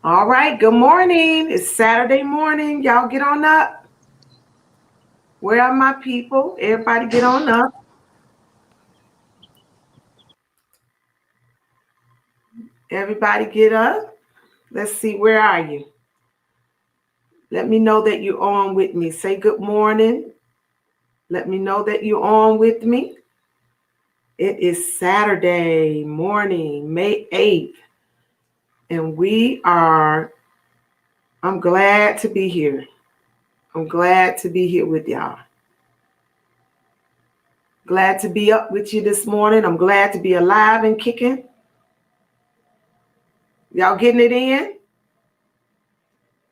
All right, good morning. It's Saturday morning. Y'all get on up. Where are my people? Everybody get on up. Everybody get up. Let's see, where are you? Let me know that you're on with me. Say good morning. Let me know that you're on with me. It is Saturday morning, May 8th, and I'm glad to be here. I'm glad to be here with y'all. Glad to be up with you this morning. I'm glad to be alive and kicking. Y'all getting it in?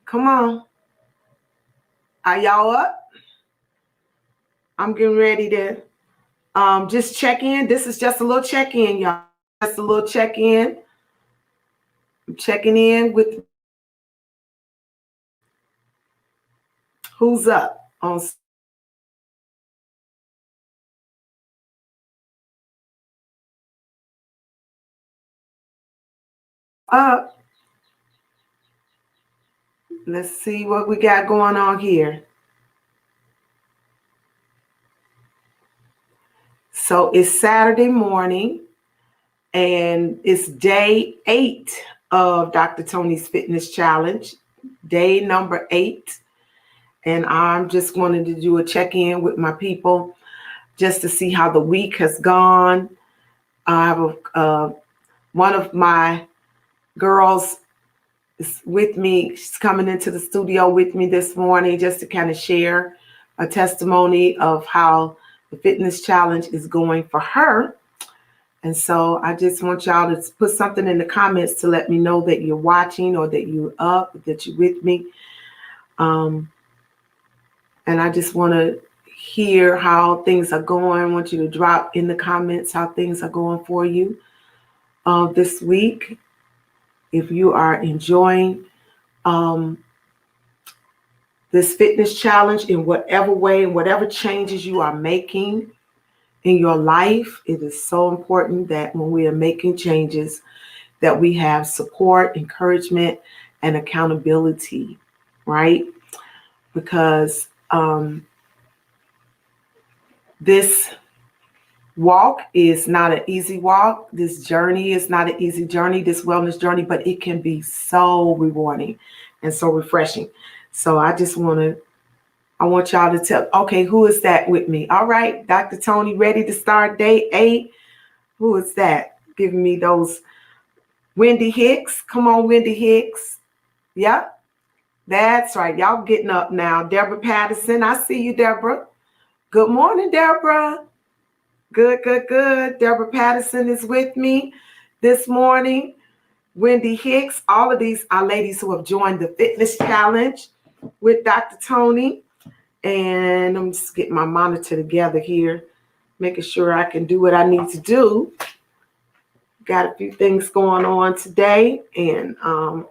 Come on. Are y'all up? I'm getting ready to just check in. This is just a little check in, y'all. Just a little check in. I'm checking in with who's up on up. Let's see what we got going on here. So it's Saturday morning and it's day 8 of Dr. Tony's Fitness Challenge, day number 8. And I'm just wanting to do a check in with my people just to see how the week has gone. I have one of my girls is with me. She's coming into the studio with me this morning just to kind of share a testimony of how the fitness challenge is going for her. And so I just want y'all to put something in the comments to let me know that you're watching or that you're up, that you're with me. And I just want to hear how things are going. I want you to drop in the comments how things are going for you this week. If you are enjoying this fitness challenge in whatever way and whatever changes you are making in your life, it is so important that when we are making changes that we have support, encouragement, and accountability, right? Because this walk is not an easy walk. This journey is not an easy journey, this wellness journey, but it can be so rewarding and so refreshing. So I want y'all to tell, okay, who is that with me? All right, Dr. Tony, ready to start day 8. Who is that? Giving me those Wendy Hicks. Come on, Wendy Hicks. Yep, that's right. Y'all getting up now. Deborah Patterson, I see you, Deborah. Good morning, Deborah. Good, good, good. Deborah Patterson is with me this morning. Wendy Hicks, all of these are ladies who have joined the fitness challenge with Dr. Tony. And I'm just getting my monitor together here, making sure I can do what I need to do. Got a few things going on today, and I'm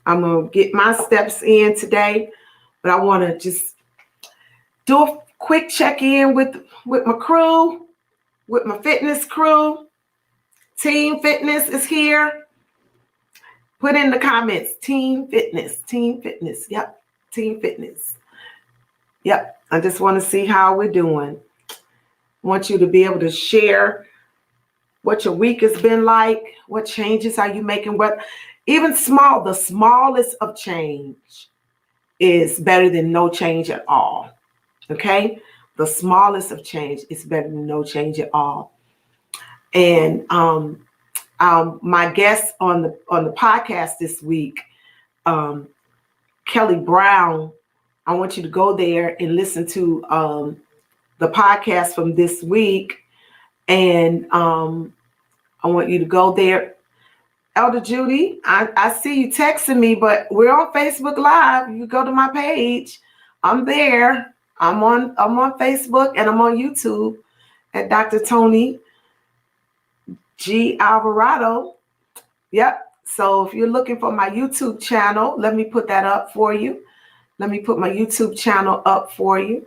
going to get my steps in today. But I want to just do a quick check-in with my crew, with my fitness crew. Team Fitness is here. Put in the comments, Team Fitness, Team Fitness. Yep, Team Fitness. Yep, I just want to see how we're doing. I want you to be able to share what your week has been like, what changes are you making, what even the smallest of change is better than no change at all. Okay? The smallest of change is better than no change at all. And my guest on the podcast this week, Kelly Brown. I want you to go there and listen to the podcast from this week, and I want you to go there. Elder Judy, I see you texting me, but we're on Facebook Live. You go to my page. I'm there. I'm on Facebook and I'm on YouTube at Dr. Tony G. Alvarado. Yep. So if you're looking for my YouTube channel, let me put that up for you. Let me put my YouTube channel up for you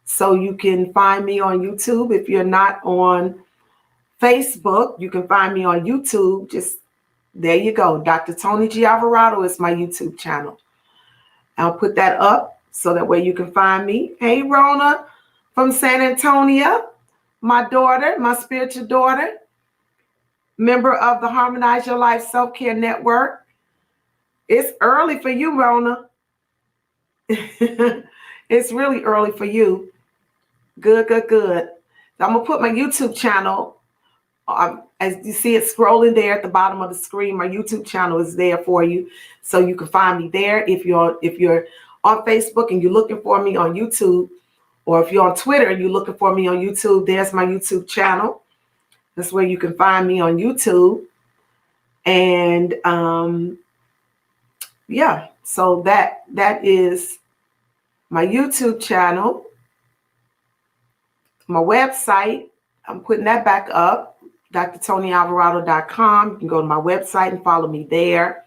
so you can find me on YouTube. If you're not on Facebook, you can find me on YouTube. Just There you go. Dr. Tony G. Alvarado is my YouTube channel. I'll put that up so that way you can find me. Hey, Rona from San Antonio, my daughter, my spiritual daughter, member of the Harmonize Your Life Self-Care Network. It's early for you, Rona. It's really early for you. Good, good, good. So I'm going to put my YouTube channel, as you see it scrolling there at the bottom of the screen. My YouTube channel is there for you, so you can find me there. If you're on Facebook and you're looking for me on YouTube, or if you're on Twitter and you're looking for me on YouTube, there's my YouTube channel. That's where you can find me on YouTube. And yeah, so that is my YouTube channel. My website, I'm putting that back up, drtonyalvarado.com. You can go to my website and follow me there.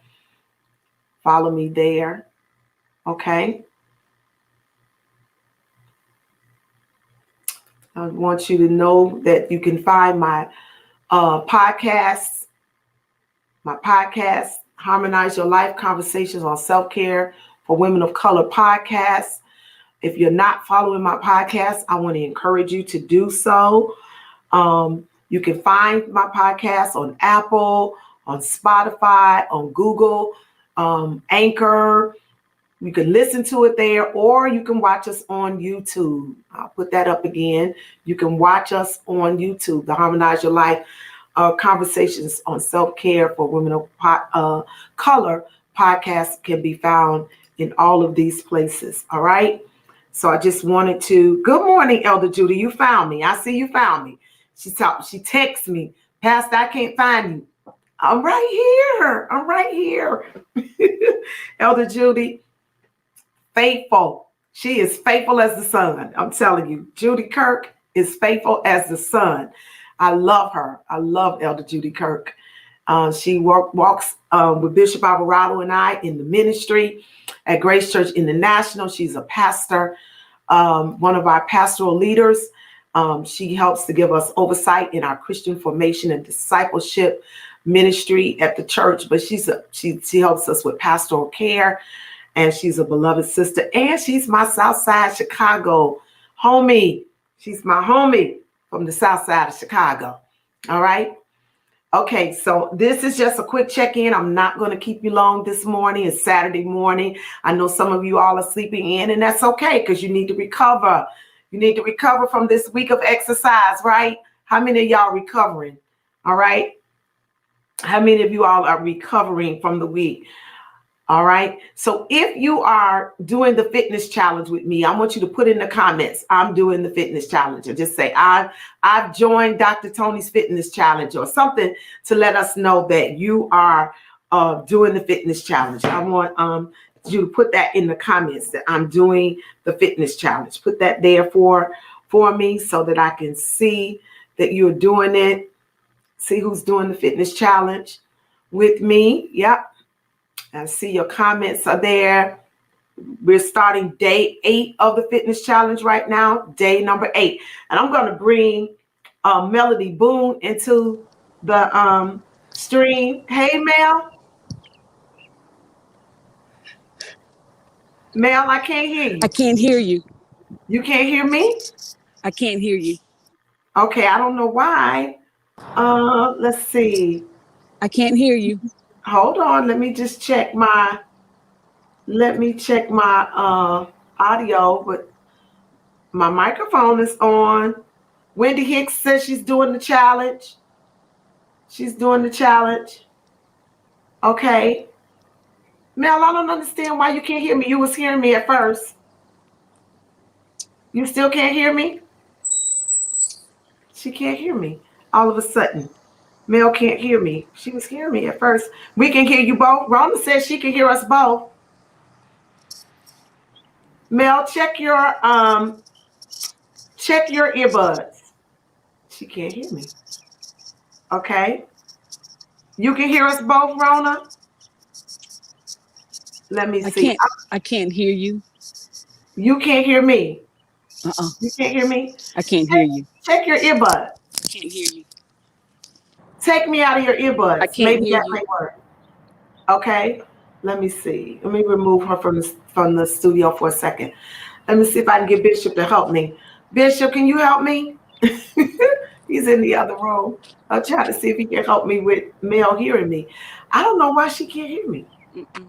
Follow me there. Okay. I want you to know that you can find my podcasts, Harmonize Your Life Conversations on Self-Care for Women of Color podcast. If you're not following my podcast, I want to encourage you to do so. You can find my podcast on Apple, on Spotify, on Google, Anchor. You can listen to it there, or you can watch us on YouTube. I'll put that up again. You can watch us on YouTube, the Harmonize Your Life Conversations on Self-Care for Women of Color podcast can be found in all of these places. All right. So I just wanted to, good morning, Elder Judy. You found me. I see you found me. She texts me, Pastor, I can't find you. I'm right here. I'm right here. Elder Judy, faithful. She is faithful as the sun. I'm telling you, Judy Kirk is faithful as the sun. I love her. I love Elder Judy Kirk. She walks with Bishop Alvarado and I in the ministry at Grace Church International. She's a pastor, one of our pastoral leaders. She helps to give us oversight in our Christian formation and discipleship ministry at the church, but she helps us with pastoral care, and she's a beloved sister, and she's my Southside Chicago homie. She's my homie from the South Side of Chicago. All right. Okay, so this is just a quick check-in. I'm not going to keep you long this morning. It's Saturday morning. I know some of you all are sleeping in, and that's okay because you need to recover. You need to recover from this week of exercise, right? How many of y'all recovering? All right. How many of you all are recovering from the week? All right. So if you are doing the fitness challenge with me, I want you to put in the comments, I'm doing the fitness challenge, or just say, I've joined Dr. Tony's fitness challenge, or something to let us know that you are doing the fitness challenge. I want you to put that in the comments that I'm doing the fitness challenge. Put that there for me so that I can see that you're doing it. See who's doing the fitness challenge with me. Yep. I see your comments are there. We're starting day 8 of the fitness challenge right now, day number 8. And I'm going to bring Melody Boone into the stream. Hey, Mel. Mel, I can't hear you. I can't hear you. You can't hear me? I can't hear you. Okay, I don't know why. Let's see. I can't hear you. Hold on. Let me just check my audio, but my microphone is on. Wendy Hicks says she's doing the challenge. She's doing the challenge. Okay. Mel, I don't understand why you can't hear me. You was hearing me at first. You still can't hear me? She can't hear me. All of a sudden, Mel can't hear me. She was hearing me at first. We can hear you both. Rhonda says she can hear us both. Mel, check your earbuds. She can't hear me. Okay. You can hear us both, Rona? Let me see. I can't hear you. You can't hear me? You can't hear me? I can't hear you. Check your earbuds. I can't hear you. Take me out of your earbuds. I can't Maybe hear that you. may work. Okay. Let me see. Let me remove her from the studio for a second. Let me see if I can get Bishop to help me. Bishop, can you help me? He's in the other room. I'll try to see if he can help me with Mel hearing me. I don't know why she can't hear me. Mm-mm.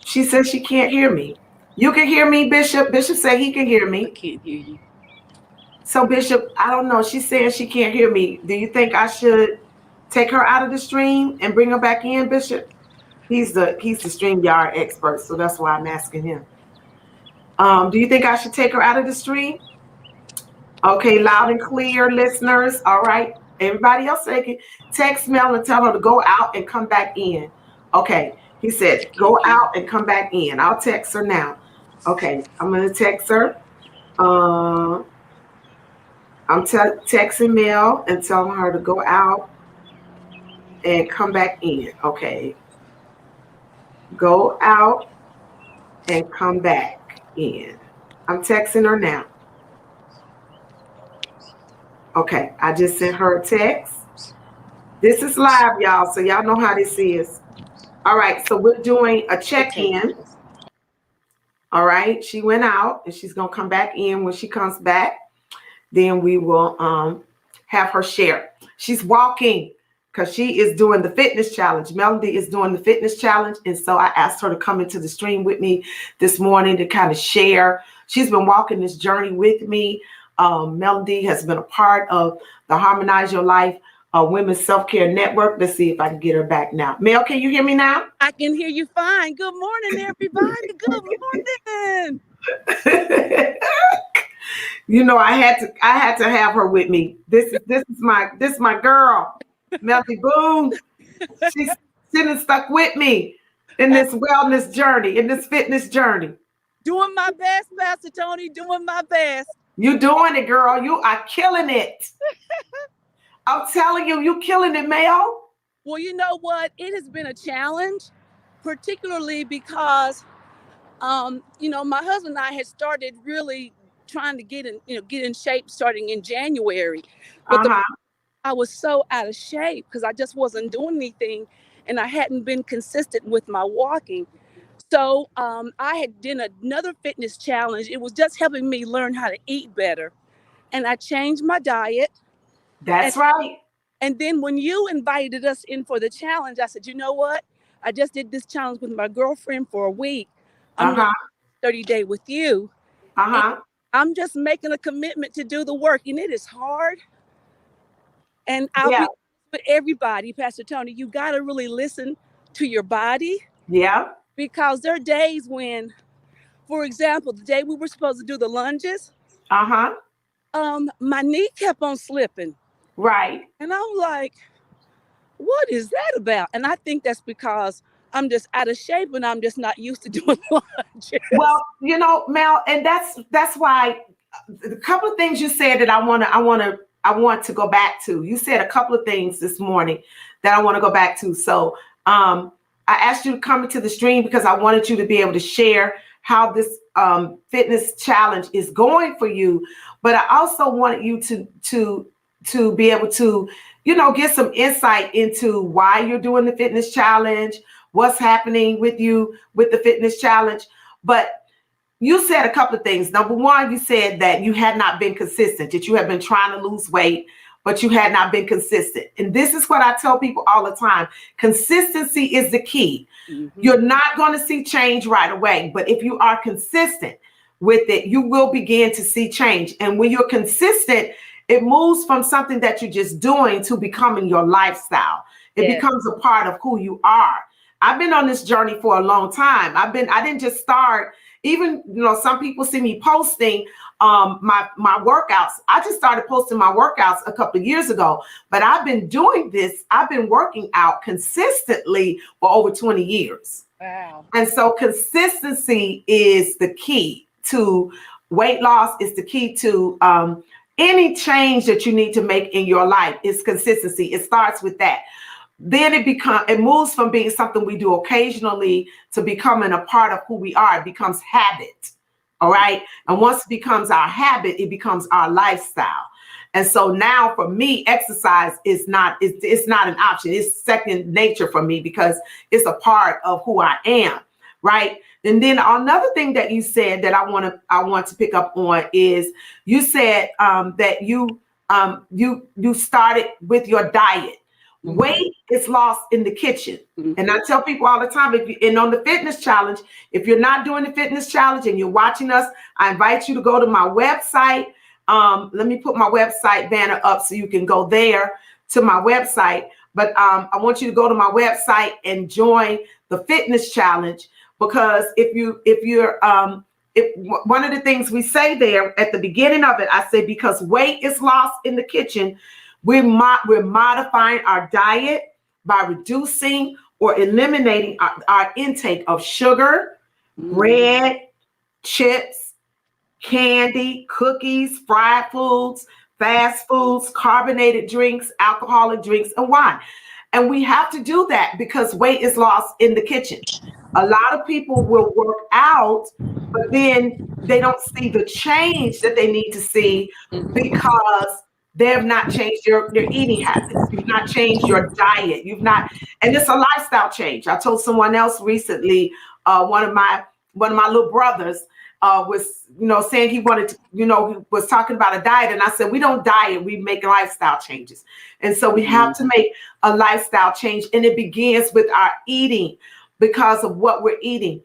She says she can't hear me. You can hear me, Bishop. Bishop said he can hear I me. can't hear you. So Bishop, I don't know. She's saying she can't hear me. Do you think I should take her out of the stream and bring her back in, Bishop? He's the StreamYard expert, so that's why I'm asking him. Do you think I should take her out of the stream? Okay, loud and clear, listeners. All right. Everybody else text Mel and tell her to go out and come back in. Okay. He said, go out and come back in. I'll text her now. Okay. I'm going to text her. I'm texting Mel and telling her to go out and come back in. Okay. Go out and come back in. I'm texting her now. Okay, I just sent her a text. This is live, y'all, so y'all know how this is. All right, so we're doing a check-in. All right, she went out and she's gonna come back in. When she comes back, then we will have her share. She's walking because she is doing the fitness challenge. Melody is doing the fitness challenge, and so I asked her to come into the stream with me this morning to kind of share. She's been walking this journey with me. Melody has been a part of the Harmonize Your Life Women's Self-Care Network. Let's see if I can get her back now. Mel, can you hear me now? I can hear you fine. Good morning, everybody. Good morning. You know, I had to have her with me. This is my girl, Melody Boone. She's sitting stuck with me in this wellness journey, in this fitness journey. Doing my best, Pastor Tony. Doing my best. You doing it, girl. You are killing it. I'm telling you, you killing it, Mel. Well, you know what? It has been a challenge, particularly because, my husband and I had started really trying to get in shape starting in January. But I was so out of shape because I just wasn't doing anything and I hadn't been consistent with my walking. So I had done another fitness challenge. It was just helping me learn how to eat better. And I changed my diet. That's right. And then when you invited us in for the challenge, I said, you know what? I just did this challenge with my girlfriend for a week. I'm going 30-day with you. I'm just making a commitment to do the work. And it is hard. And I'll be with everybody, Pastor Tony, you got to really listen to your body. Yeah. Because there are days when, for example, the day we were supposed to do the lunges, my knee kept on slipping. Right. And I'm like, what is that about? And I think that's because I'm just out of shape and I'm just not used to doing lunges. Well, you know, Mel, and that's why a couple of things you said that I want to go back to. You said a couple of things this morning that I want to go back to. So I asked you to come into the stream because I wanted you to be able to share how this fitness challenge is going for you. But I also wanted you to be able to, get some insight into why you're doing the fitness challenge, what's happening with you with the fitness challenge. But you said a couple of things. Number one, you said that you had not been consistent, that you have been trying to lose weight, but you had not been consistent. And this is what I tell people all the time. Consistency is the key. Mm-hmm. You're not going to see change right away, but if you are consistent with it, you will begin to see change. And when you're consistent, it moves from something that you're just doing to becoming your lifestyle. It becomes a part of who you are. I've been on this journey for a long time. I didn't just start, even, some people see me posting my workouts. I just started posting my workouts a couple of years ago, but I've been doing this. I've been working out consistently for over 20 years. Wow. And so consistency is the key to weight loss, is the key to any change that you need to make in your life. Is consistency. It starts with that. Then it moves from being something we do occasionally to becoming a part of who we are. It becomes habit. All right. And once it becomes our habit, it becomes our lifestyle. And so now for me, exercise is not, it's not an option. It's second nature for me because it's a part of who I am. Right. And then another thing that you said that I want to pick up on is you said that you started with your diet. Mhm. Weight is lost in the kitchen. Mhm. And I tell people all the time, and on the fitness challenge, if you're not doing the fitness challenge and you're watching us, I invite you to go to my website. Let me put my website banner up so you can go there to my website. But I want you to go to my website and join the fitness challenge, because if one of the things we say there at the beginning of it, I say, because weight is lost in the kitchen, we're modifying our diet by reducing or eliminating our intake of sugar, bread, chips, candy, cookies, fried foods, fast foods, carbonated drinks, alcoholic drinks, and wine. And we have to do that because weight is lost in the kitchen. A lot of people will work out, but then they don't see the change that they need to see because they have not changed their eating habits. You've not changed your diet. You've not, and it's a lifestyle change. I told someone else recently, one of my little brothers was, saying he wanted to, he was talking about a diet. And I said, we don't diet, we make lifestyle changes. And so we have to make a lifestyle change. And it begins with our eating because of what we're eating.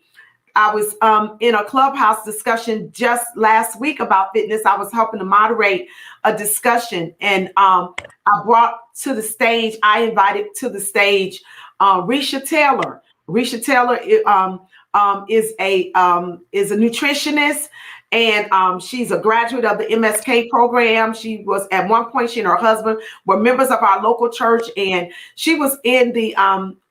I was in a Clubhouse discussion just last week about fitness. I was helping to moderate a discussion, and I invited to the stage Risha Taylor. Risha Taylor is a nutritionist, and she's a graduate of the MSK program. She was, at one point, she and her husband were members of our local church, and she was in the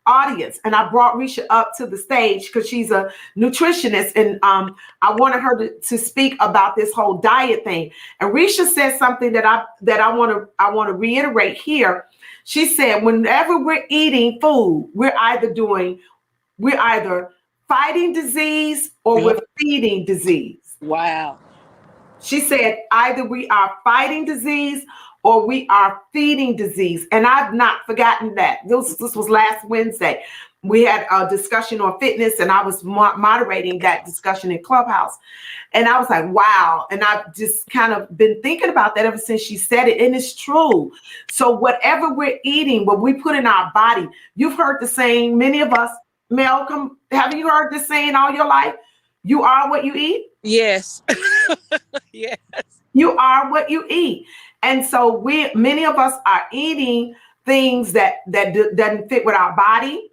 audience, and I brought Risha up to the stage because she's a nutritionist, and I wanted her to speak about this whole diet thing. And Risha said something that I want to reiterate here. She said, whenever we're eating food, we're either fighting disease or we're feeding disease. Wow. She said either we are fighting disease or we are feeding disease. And I've not forgotten that. This was last Wednesday. We had a discussion on fitness, and I was moderating that discussion in Clubhouse. And I was like, wow. And I've just kind of been thinking about that ever since she said it. And it's true. So whatever we're eating, what we put in our body, you've heard the saying, many of us, Mel, have you heard this saying all your life? You are what you eat? Yes. Yes. You are what you eat. And so many of us are eating things that doesn't fit with our body,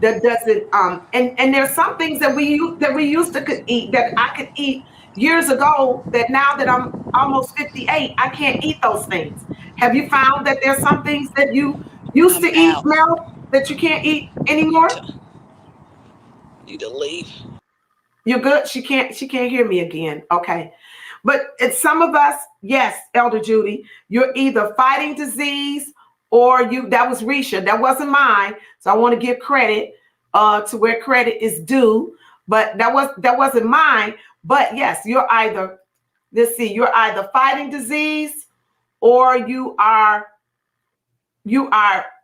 that doesn't and there's some things that we used to could eat, that I could eat years ago, that now that I'm almost 58, I can't eat those things. Have you found that there's some things that you used to eat, Mel, that you can't eat anymore? Need to leave. You're good. She can't hear me again. Okay. But it's some of us, yes, Elder Judy, you're either fighting disease or that was Risha. That wasn't mine. So I want to give credit to where credit is due. But that wasn't mine. But yes, you're either fighting disease, or you are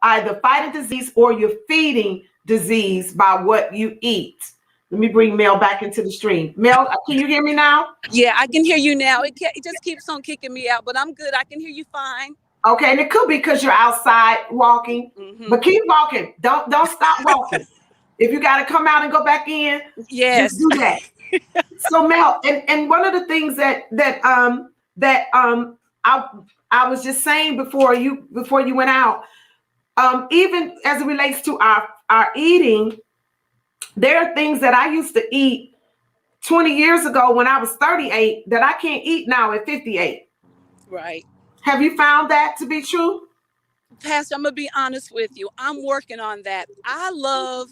either fighting disease or you're feeding disease by what you eat. Let me bring Mel back into the stream. Mel, can you hear me now? Yeah, I can hear you now. It just keeps on kicking me out, but I'm good. I can hear you fine. Okay, and it could be because you're outside walking, but keep walking. Don't stop walking. If you got to come out and go back in, yes, just do that. So Mel, and one of the things that I was just saying before you went out, even as it relates to our eating. There are things that I used to eat 20 years ago when I was 38 that I can't eat now at 58. Right. Have you found that to be true? Pastor, I'm going to be honest with you. I'm working on that. I love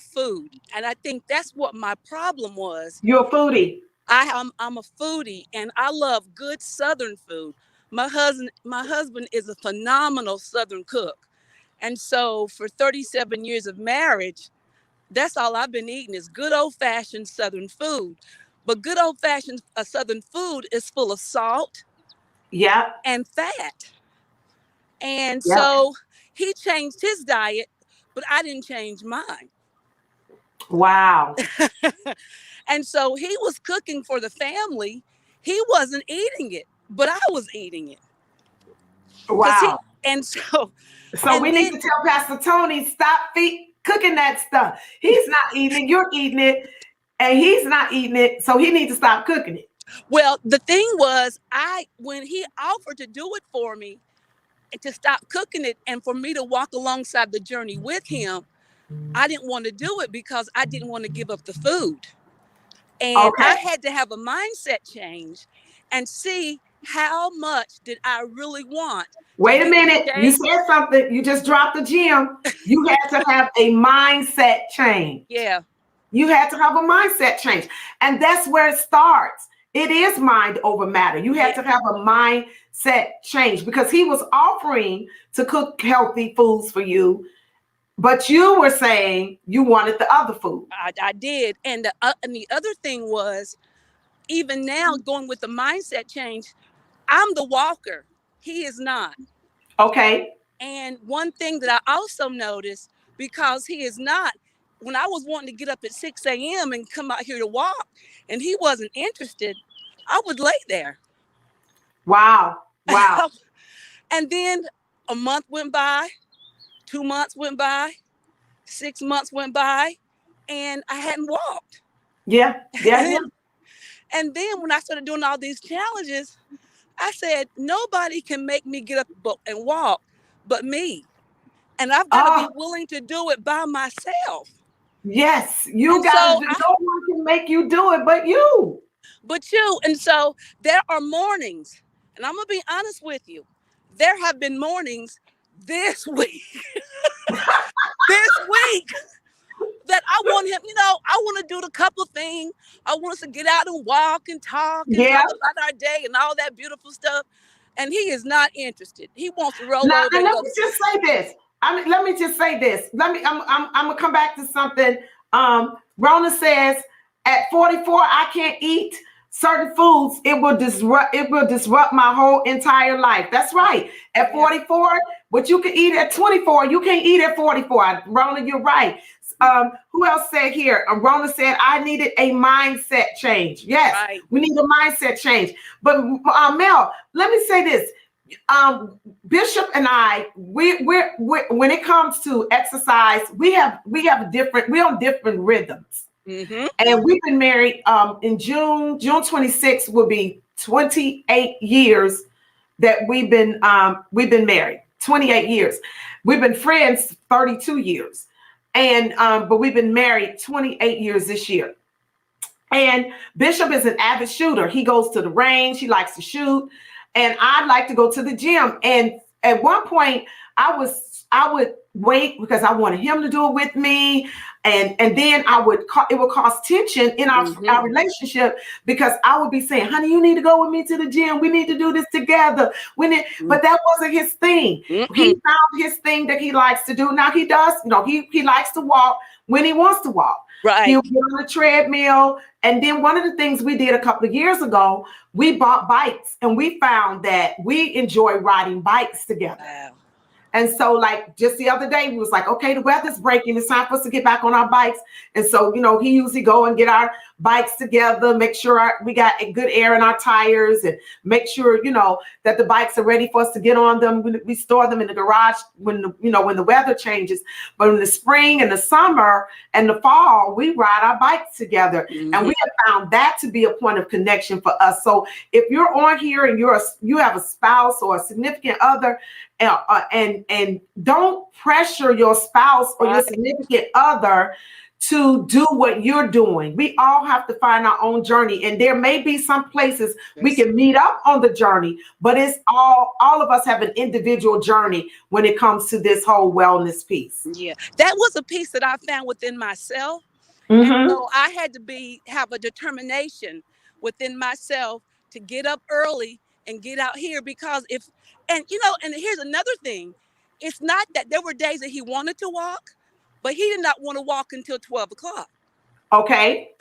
food. And I think that's what my problem was. You're a foodie. I'm a foodie, and I love good Southern food. My husband is a phenomenal Southern cook. And so for 37 years of marriage, that's all I've been eating is good old-fashioned Southern food. But good old-fashioned Southern food is full of salt. Yeah. and fat. And Yep. so he changed his diet, but I didn't change mine. Wow. And so he was cooking for the family. He wasn't eating it, but I was eating it. Cause he Wow. and so So and we need then to tell Pastor Tony, stop cooking that stuff. He's not eating it, you're eating it, and he's not eating it, so he needs to stop cooking it. well, the thing was, I when he offered to do it for me and to stop cooking it and for me to walk alongside the journey with him, I didn't want to do it because I didn't want to give up the food. And I Okay. had to have a mindset change and see how much did I really want to Wait a get in minute. You shape. said something. You just dropped the gym. You had to have a mindset change. Yeah, You had to have a mindset change. And that's where it starts. It is mind over matter. You had yeah, to have a mindset change because he was offering to cook healthy foods for you, but you were saying you wanted the other food. I did. And the other thing was, even now going with the mindset change, I'm the walker. He is not. Okay. And one thing that I also noticed, because he is not, when I was wanting to get up at 6 a.m. and come out here to walk, and he wasn't interested, I would lay there. Wow. Wow. And then a month went by, 2 months went by, 6 months went by, and I hadn't walked. Yeah. Yeah. And Yeah. then, and then when I started doing all these challenges, I said, nobody can make me get up and walk but me. And I've got to be Oh, willing to do it by myself. yes. You And got to so do. No one can make you do it but you. and so there are mornings, and I'm going to be honest with you. There have been mornings this week, this week that I want him, I want to do the couple thing. I want us to get out and walk and Yeah. talk about our day and all that beautiful stuff. And he is not interested. He wants to roll Now, over and and let go me to just sleep. say this. Let me just say this. I'm gonna come back to something. Rona says at 44, I can't eat certain foods. It will disrupt my whole entire life. That's right. At Yeah. 44, what you can eat at 24, you can't eat at 44. Rona, you're right. Who else said here? Rona said I needed a mindset change. Yes, Right. we need a mindset change. But Mel, let me say this. Bishop and I, we're when it comes to exercise, we're on different rhythms, Mm-hmm. and we've been married. In June 26th will be 28 years that we've been married. 28 years. We've been friends 32 years, and but we've been married 28 years this year. And Bishop is an avid shooter. He goes to the range. He likes to shoot, and I like to go to the gym. And at one point, I would wait because I wanted him to do it with me, and then it would cause tension in Mm-hmm. our relationship because I would be saying, "Honey, you need to go with me to the gym. We need to do this together." But that wasn't his thing. He Mm-hmm. found his thing that he likes to do. Now he does. He likes to walk when he wants to walk. Right. He'll get on the treadmill. And then one of the things we did a couple of years ago, we bought bikes and we found that we enjoy riding bikes together. Wow. And so, like, just the other day, we was like, okay, the weather's breaking. It's time for us to get back on our bikes. And so, he usually go and get our bikes together, make sure we got a good air in our tires, and make sure, that the bikes are ready for us to get on them. We store them in the garage when the weather changes. But in the spring and the summer and the fall, we ride our bikes together. Mm-hmm. And we have found that to be a point of connection for us. So if you're on here and you have a spouse or a significant other, and don't pressure your spouse or your significant other to do what you're doing. We all have to find our own journey, and there may be some places we can meet up on the journey, but it's all of us have an individual journey when it comes to this whole wellness piece. Yeah, that was a piece that I found within myself. And Mm-hmm. so I had to have a determination within myself to get up early and get out here because and here's another thing. It's not that there were days that he wanted to walk, but he did not want to walk until 12 o'clock. Okay.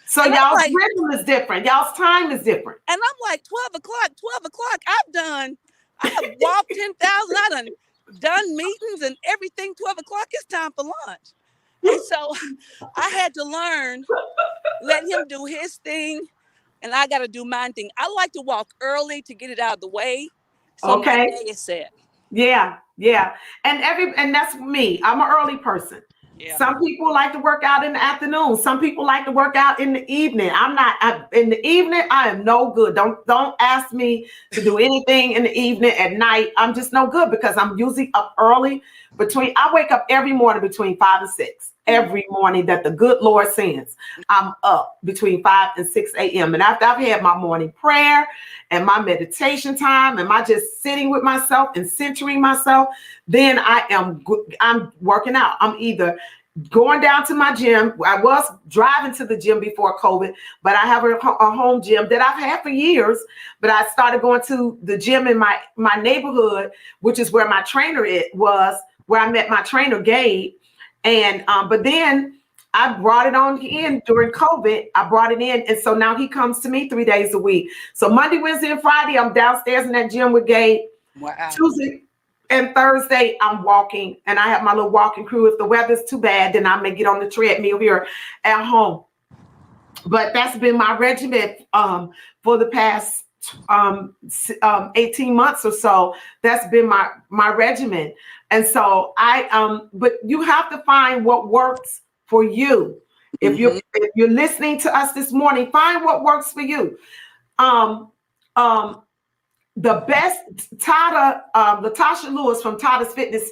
So And I'm y'all's like, rhythm is different. Y'all's time is different. and I'm like, 12 o'clock. I have walked 10,000. Done meetings and everything. 12 o'clock, it's time for lunch. And so I had to learn, let him do his thing, and I got to do my thing. I like to walk early to get it out of the way, so my Okay. day is set. Yeah, yeah. And that's me. I'm an early person. Yeah. Some people like to work out in the afternoon. Some people like to work out in the evening. In the evening, I am no good. Don't ask me to do anything in the evening at night. I'm just no good because I'm usually up early. I wake up every morning between 5 and 6. Every morning that the good Lord sends, I'm up between 5 and 6 a.m. And after I've had my morning prayer and my meditation time, and my just sitting with myself and centering myself, then I'm working out. I'm either going down to my gym. I was driving to the gym before COVID, but I have a home gym that I've had for years. But I started going to the gym in my neighborhood, which is where my trainer where I met my trainer, Gabe. And but then I brought it on in during COVID. I brought it in. And so now he comes to me 3 days a week. So Monday, Wednesday, and Friday, I'm downstairs in that gym with Gabe. Wow. Tuesday and Thursday, I'm walking, and I have my little walking crew. If the weather's too bad, then I may get on the treadmill here at home. But that's been my regimen for the past 18 months or so. That's been my regimen. And so but you have to find what works for you. If you're listening to us this morning, find what works for you. The best Latasha Lewis from Tada's Fitness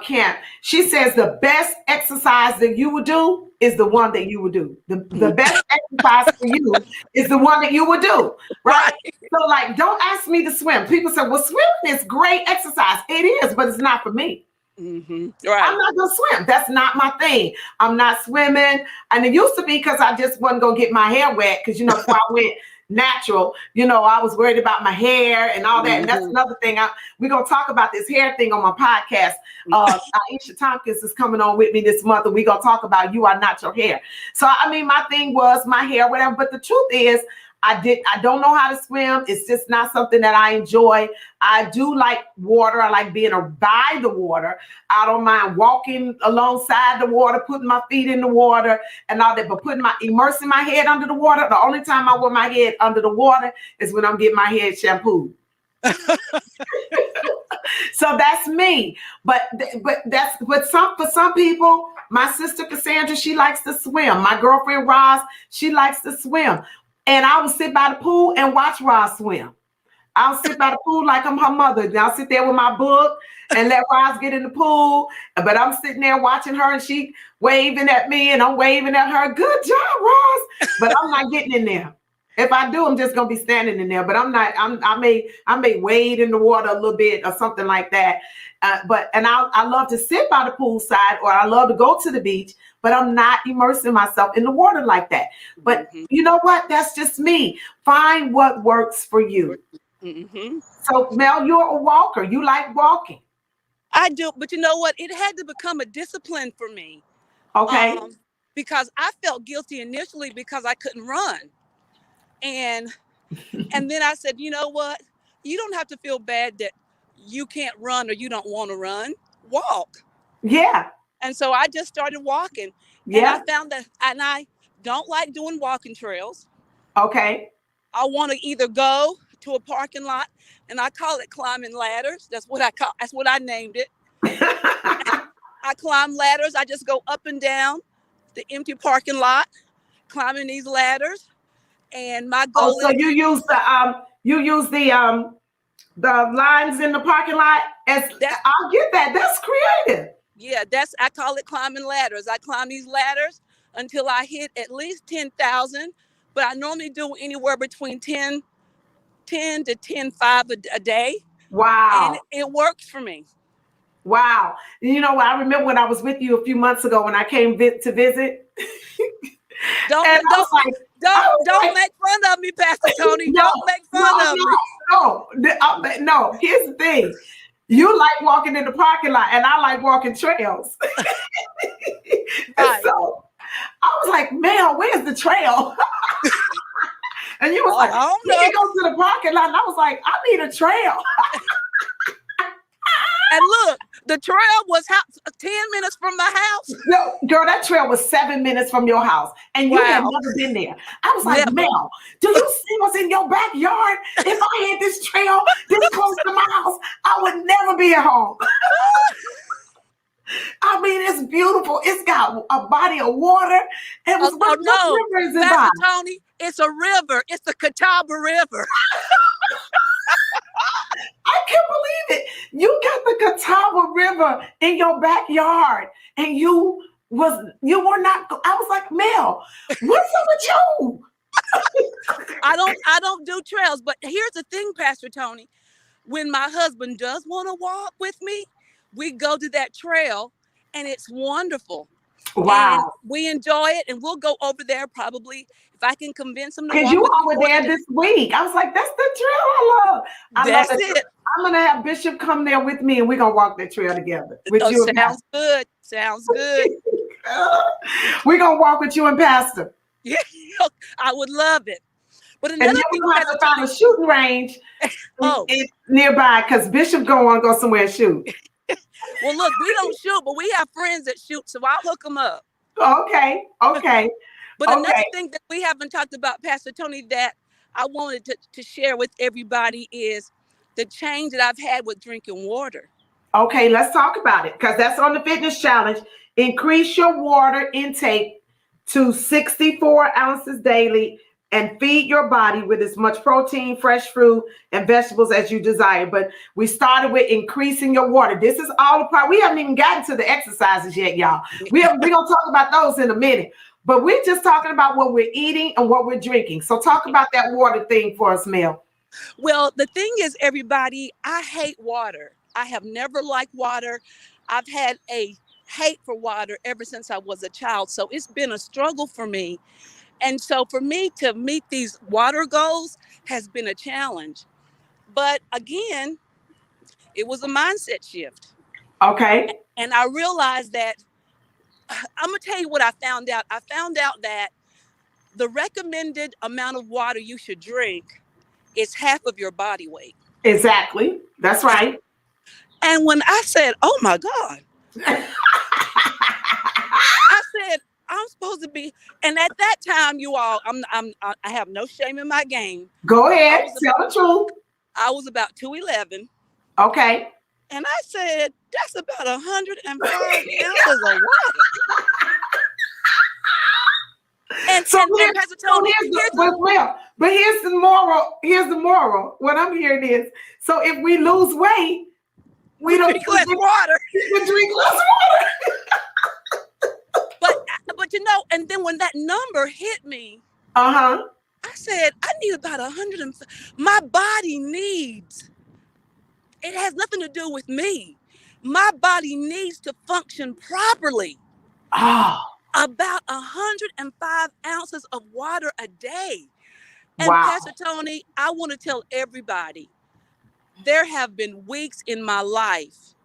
Camp, she says the best exercise that you would do is the one that you would do. The best exercise for you is the one that you would do, right? So like, don't ask me to swim. People say, well, swimming is great exercise. It is, but it's not for me. Right. I'm not gonna swim. That's not my thing. I'm not swimming. And it used to be because I just wasn't gonna get my hair wet, because before I went natural, I was worried about my hair and all that. And that's another thing. We're gonna talk about this hair thing on my podcast. Aisha Tompkins is coming on with me this month, and we're gonna talk about You Are Not Your Hair. So my thing was my hair, whatever. But the truth is, I don't know how to swim. It's just not something that I enjoy. I do like water. I like being by the water. I don't mind walking alongside the water, putting my feet in the water and all that, but immersing my head under the water. The only time I want my head under the water is when I'm getting my head shampooed. So that's me. But for some people, my sister Cassandra, she likes to swim. My girlfriend Roz, she likes to swim. And I would sit by the pool and watch Roz swim. I'll sit by the pool like I'm her mother. And I'll sit there with my book and let Roz get in the pool. But I'm sitting there watching her, and she waving at me and I'm waving at her. Good job, Roz. But I'm not getting in there. If I do, I'm just gonna be standing in there. But I'm not. I may wade in the water a little bit or something like that. I love to sit by the poolside, or I love to go to the beach. But I'm not immersing myself in the water like that. But you know what? That's just me. Find what works for you. So Mel, you're a walker. You like walking. I do, but you know what? It had to become a discipline for me. Okay. Because I felt guilty initially because I couldn't run. And then I said, you know what? You don't have to feel bad that you can't run or you don't want to run. Walk. Yeah. And so I just started walking. Yeah. And I found that, and I don't like doing walking trails. Okay. I want to either go to a parking lot, and I call it climbing ladders. That's what I named it. I climb ladders. I just go up and down the empty parking lot, climbing these ladders. And my goal so you use the lines in the parking lot I'll get that. That's creative. Yeah, I call it climbing ladders. I climb these ladders until I hit at least 10,000, but I normally do anywhere between 10 to 10.5 a day. Wow. And it works for me. Wow. I remember when I was with you a few months ago when I came to visit. Don't make fun of me, Pastor Tony. Don't make fun of me. No. Here's the thing. You like walking in the parking lot, and I like walking trails. Right. So I was like, Mel, where's the trail? And you was Oh, like, I don't we know. can go to the parking lot. And I was like, I need a trail. And look, the trail was 10 minutes from my house. No, girl, that trail was 7 minutes from your house. And you had Wow. never been there. I was like, Never. Mel, do you see what's in your backyard? If I had this trail this close to my house, I would never be at home. I mean, it's beautiful. It's got a body of water. It was what river is it by? Pastor Tony, it's a river. It's the Catawba River. I can't believe it. You got the Catawba River in your backyard, and you were not. I was like, Mel, what's up with you? I don't do trails, but here's the thing, Pastor Tony. When my husband does want to walk with me, we go to that trail, and it's wonderful. Wow. And we enjoy it, and we'll go over there probably if I can convince him to walk. Because you with me were there this week. I was like, that's the trail I love. That's it. I'm going to have Bishop come there with me, and we're going to walk that trail together. With you and sounds good. Sounds good. We're going to walk with you and Pastor. Yeah, I would love it. But And another then thing, we're going to have to find a shooting range nearby, because Bishop going to want to go somewhere and shoot. Well, look, we don't shoot, but we have friends that shoot, so I'll hook them up. Okay. But another thing that we haven't talked about, Pastor Tony, that I wanted to share with everybody is the change that I've had with drinking water. Okay, let's talk about it, because that's on the fitness challenge. Increase your water intake to 64 ounces daily and feed your body with as much protein, fresh fruit, and vegetables as you desire. But we started with increasing your water. This is all a part. We haven't even gotten to the exercises yet, y'all. We're going to talk about those in a minute. But we're just talking about what we're eating and what we're drinking. So talk about that water thing for us, Mel. Well, the thing is, everybody, I hate water. I have never liked water. I've had a hate for water ever since I was a child. So it's been a struggle for me. And so for me to meet these water goals has been a challenge. But again, it was a mindset shift. Okay. And I realized that, I'm going to tell you what I found out. I found out that the recommended amount of water you should drink is half of your body weight. Exactly. That's right. And when I said, oh my God, I said, I'm supposed to be, and at that time, you all, I have no shame in my game. Go ahead, tell the truth. I was about 211. Okay. And I said, that's about 105 ounces of water. And so here's the moral. Here's the moral. What I'm hearing is, so if we lose weight, we don't drink less water. We drink less water. But you know, and then when that number hit me, I said, I need about 100. My body needs. It has nothing to do with me. My body needs to function properly. Oh. About 105 ounces of water a day. And wow. Pastor Tony, I want to tell everybody, there have been weeks in my life,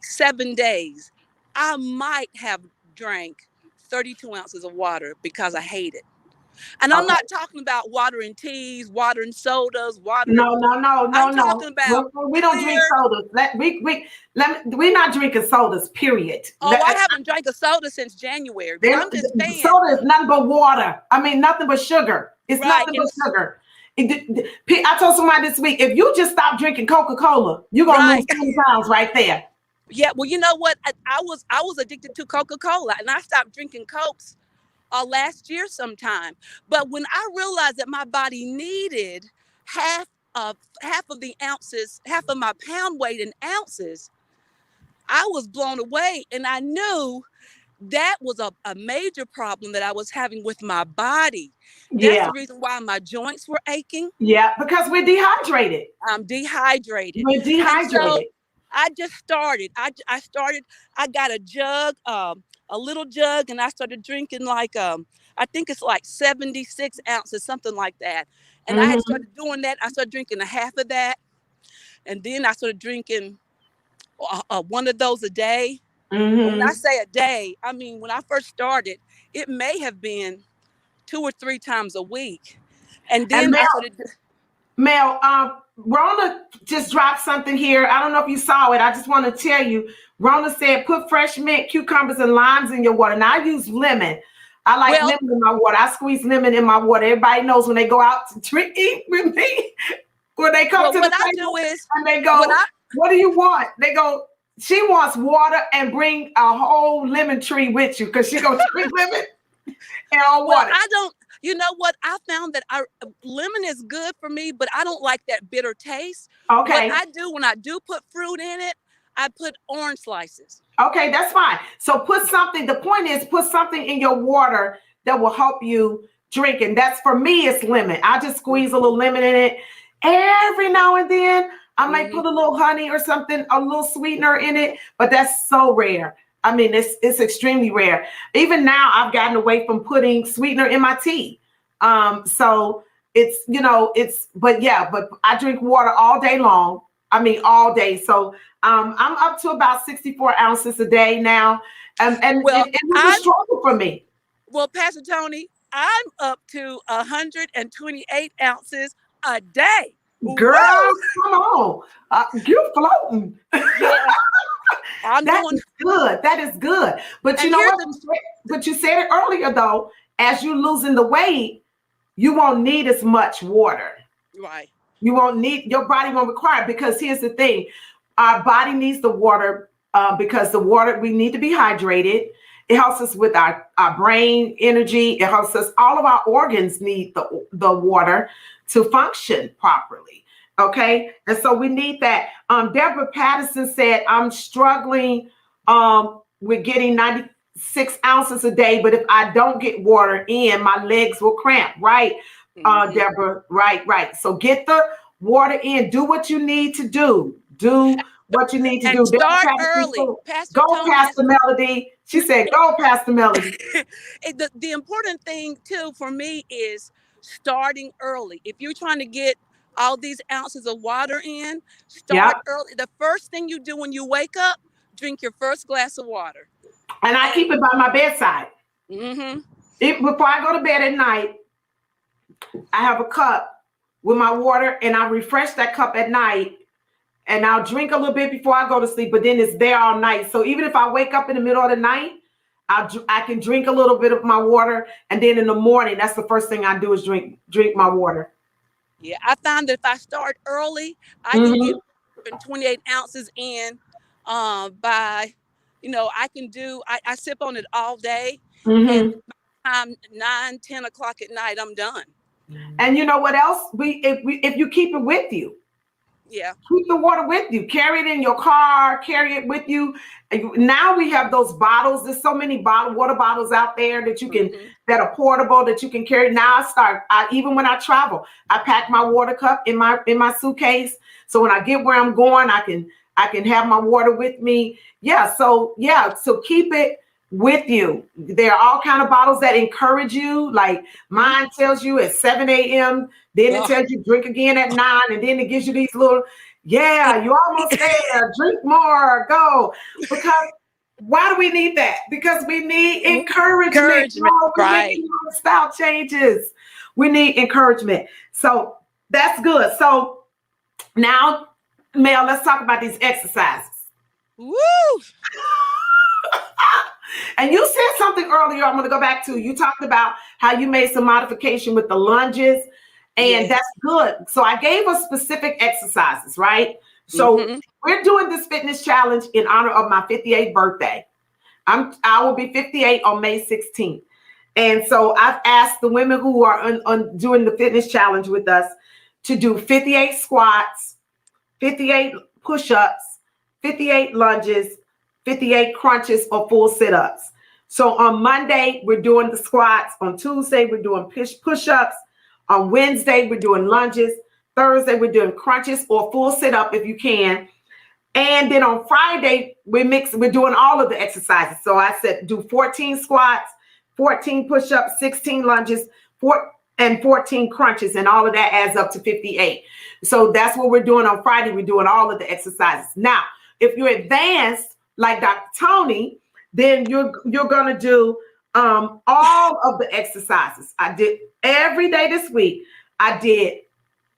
7 days, I might have drank 32 ounces of water because I hate it. And I'm not talking about water in teas, water in sodas, water. No. I'm talking about we don't drink sodas. We're not drinking sodas, period. I haven't drank a soda since January. But I'm just saying. Soda is nothing but water. I mean, nothing but sugar. It's nothing but sugar. I told somebody this week, if you just stop drinking Coca-Cola, you're gonna lose 20 pounds right there. Yeah, well, you know what? I was addicted to Coca-Cola, and I stopped drinking Cokes last year sometime. But when I realized that my body needed half of the ounces, half of my pound weight in ounces, I was blown away. And I knew that was a major problem that I was having with my body. That's the reason why my joints were aching. Yeah, because we're dehydrated. I'm dehydrated. We're dehydrated. I just started. I got a jug, a little jug, and I started drinking like, I think it's like 76 ounces, something like that. And I had started doing that. I started drinking a half of that. And then I started drinking one of those a day. When I Mm-hmm. say a day, I mean, when I first started, it may have been 2 or 3 times a week. And And then I started, Mel, Rona just dropped something here. I don't know if you saw it. I just want to tell you. Rona said, put fresh mint, cucumbers, and limes in your water. Now, I use lemon. I like well, lemon in my water. I squeeze lemon in my water. Everybody knows when they go out to drink, eat with me, when they come well, to the what I table do is, and they what go, I, what do you want? They go, she wants water and bring a whole lemon tree with you because she going to drink lemon and all well, water. I don't, you know what? I found that lemon is good for me, but I don't like that bitter taste. What Okay. I do when I do put fruit in it, I put orange slices. Okay, that's fine. So put something, the point is put something in your water that will help you drink. And that's for me, it's lemon. I just squeeze a little lemon in it. Every now and then, I might Mm-hmm. put a little honey or something, a little sweetener in it, but that's so rare. I mean, it's extremely rare. Even now, I've gotten away from putting sweetener in my tea. So it's, but yeah, but I drink water all day long. I mean, all day. So I'm up to about 64 ounces a day now. And Well, it was a I'm struggle for me. well, Pastor Tony, I'm up to 128 ounces a day. Woo! Girl, come on. You're floating. Yeah, I'm That doing. is good. That is good. But you And know here's what? the But you said it earlier, though. As you're losing the weight, you won't need as much water. right. You won't need, your body won't require it, because here's the thing. Our body needs the water because the water, we need to be hydrated. It helps us with our brain energy. It helps us, all of our organs need the water to function properly. Okay. And so we need that. Deborah Patterson said, I'm struggling with getting 96 ounces a day, but if I don't get water in, my legs will cramp. Right. Mm-hmm. Deborah, right. So get the water in. Do what you need to do. Do what you need to And do. Deborah start Patterson, early, Pastor go, Tony. Pastor Melody. She said, go, Pastor Melody. The important thing too for me is starting early. If you're trying to get all these ounces of water in, Yep. start early. The first thing you do when you wake up, drink your first glass of water. And I And keep it by my bedside. mm-hmm. Before I go to bed at night, I have a cup with my water, and I refresh that cup at night, and I'll drink a little bit before I go to sleep, but then it's there all night. So even if I wake up in the middle of the night, I can drink a little bit of my water, and then in the morning, that's the first thing I do is drink my water. Yeah, I found that if I start early, I can get Hmm. 28 ounces in by, I can do, I sip on it all day. And Hmm. by the time 9, 10 o'clock at night, I'm done. And you know what else? If you keep it with you, Yeah. keep the water with you. Carry it in your car. Carry it with you. Now we have those bottles. There's so many water bottles out there that Mm-hmm. that are portable, that you can carry. Now even when I travel, I pack my water cup in my suitcase. So when I get where I'm going, I can have my water with me. Yeah. So keep it with you. There are all kind of bottles that encourage you. Like mine tells you at 7 a.m. Then it Oh, tells you drink again at 9, and then it gives you these little, yeah, you're almost there. Drink more, go. Because why do we need that? Because we need encouragement. encouragement. No, we're Right. making lifestyle changes. We need encouragement. So that's good. So now, Mel, let's talk about these exercises. Woo! And you said something earlier, I'm going to go back to. You talked about how you made some modification with the lunges, and Yes. that's good. So I gave us specific exercises, right? So Mm-hmm. we're doing this fitness challenge in honor of my 58th birthday. I will be 58 on May 16th. And so I've asked the women who are on doing the fitness challenge with us to do 58 squats, 58 push-ups, 58 lunges, 58 crunches, or full sit-ups. So on Monday, we're doing the squats. On Tuesday, we're doing push-ups. On Wednesday, we're doing lunges. Thursday, we're doing crunches or full sit-up if you can. And then on Friday, we're doing all of the exercises. So I said do 14 squats, 14 push-ups, 16 lunges, 14 crunches, and all of that adds up to 58. So that's what we're doing on Friday. We're doing all of the exercises. Now, if you're advanced, like Dr. Tony, then you're gonna do all of the exercises. I did every day this week. I did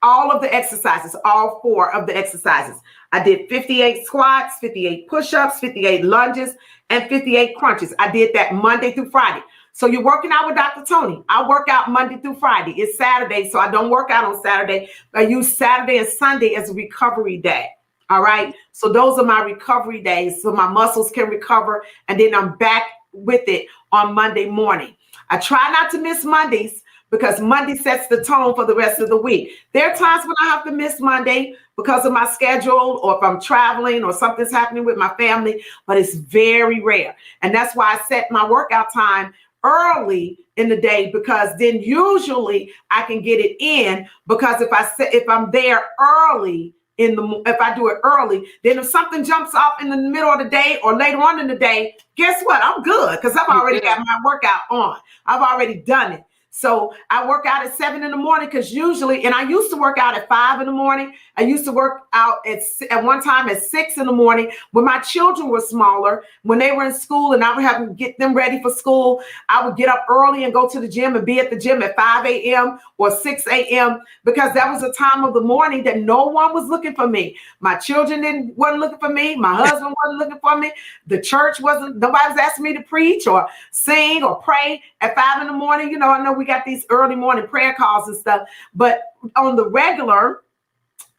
all of the exercises, all 4 of the exercises. I did 58 squats, 58 push-ups, 58 lunges, and 58 crunches. I did that Monday through Friday. So you're working out with Dr. Tony. I work out Monday through Friday. It's Saturday, so I don't work out on Saturday. I use Saturday and Sunday as a recovery day. All right. So those are my recovery days, so my muscles can recover, and then I'm back with it on Monday morning. I try not to miss Mondays, because Monday sets the tone for the rest of the week. There are times when I have to miss Monday because of my schedule, or if I'm traveling or something's happening with my family, but it's very rare. And that's why I set my workout time early in the day, because then usually I can get it in, because if I'm there early if I do it early, then if something jumps off in the middle of the day or later on in the day, guess what? I'm good, because I've already got my workout on. I've already done it. So I work out at 7 in the morning, because usually, and I used to work out at 5 in the morning. I used to work out at one time at 6 in the morning when my children were smaller, when they were in school, and I would have to get them ready for school. I would get up early and go to the gym and be at the gym at 5 a.m. or 6 a.m. because that was a time of the morning that no one was looking for me. My children wasn't looking for me. My husband wasn't looking for me. The church nobody was asking me to preach or sing or pray at 5 in the morning. You know, I know we got these early morning prayer calls and stuff, but on the regular,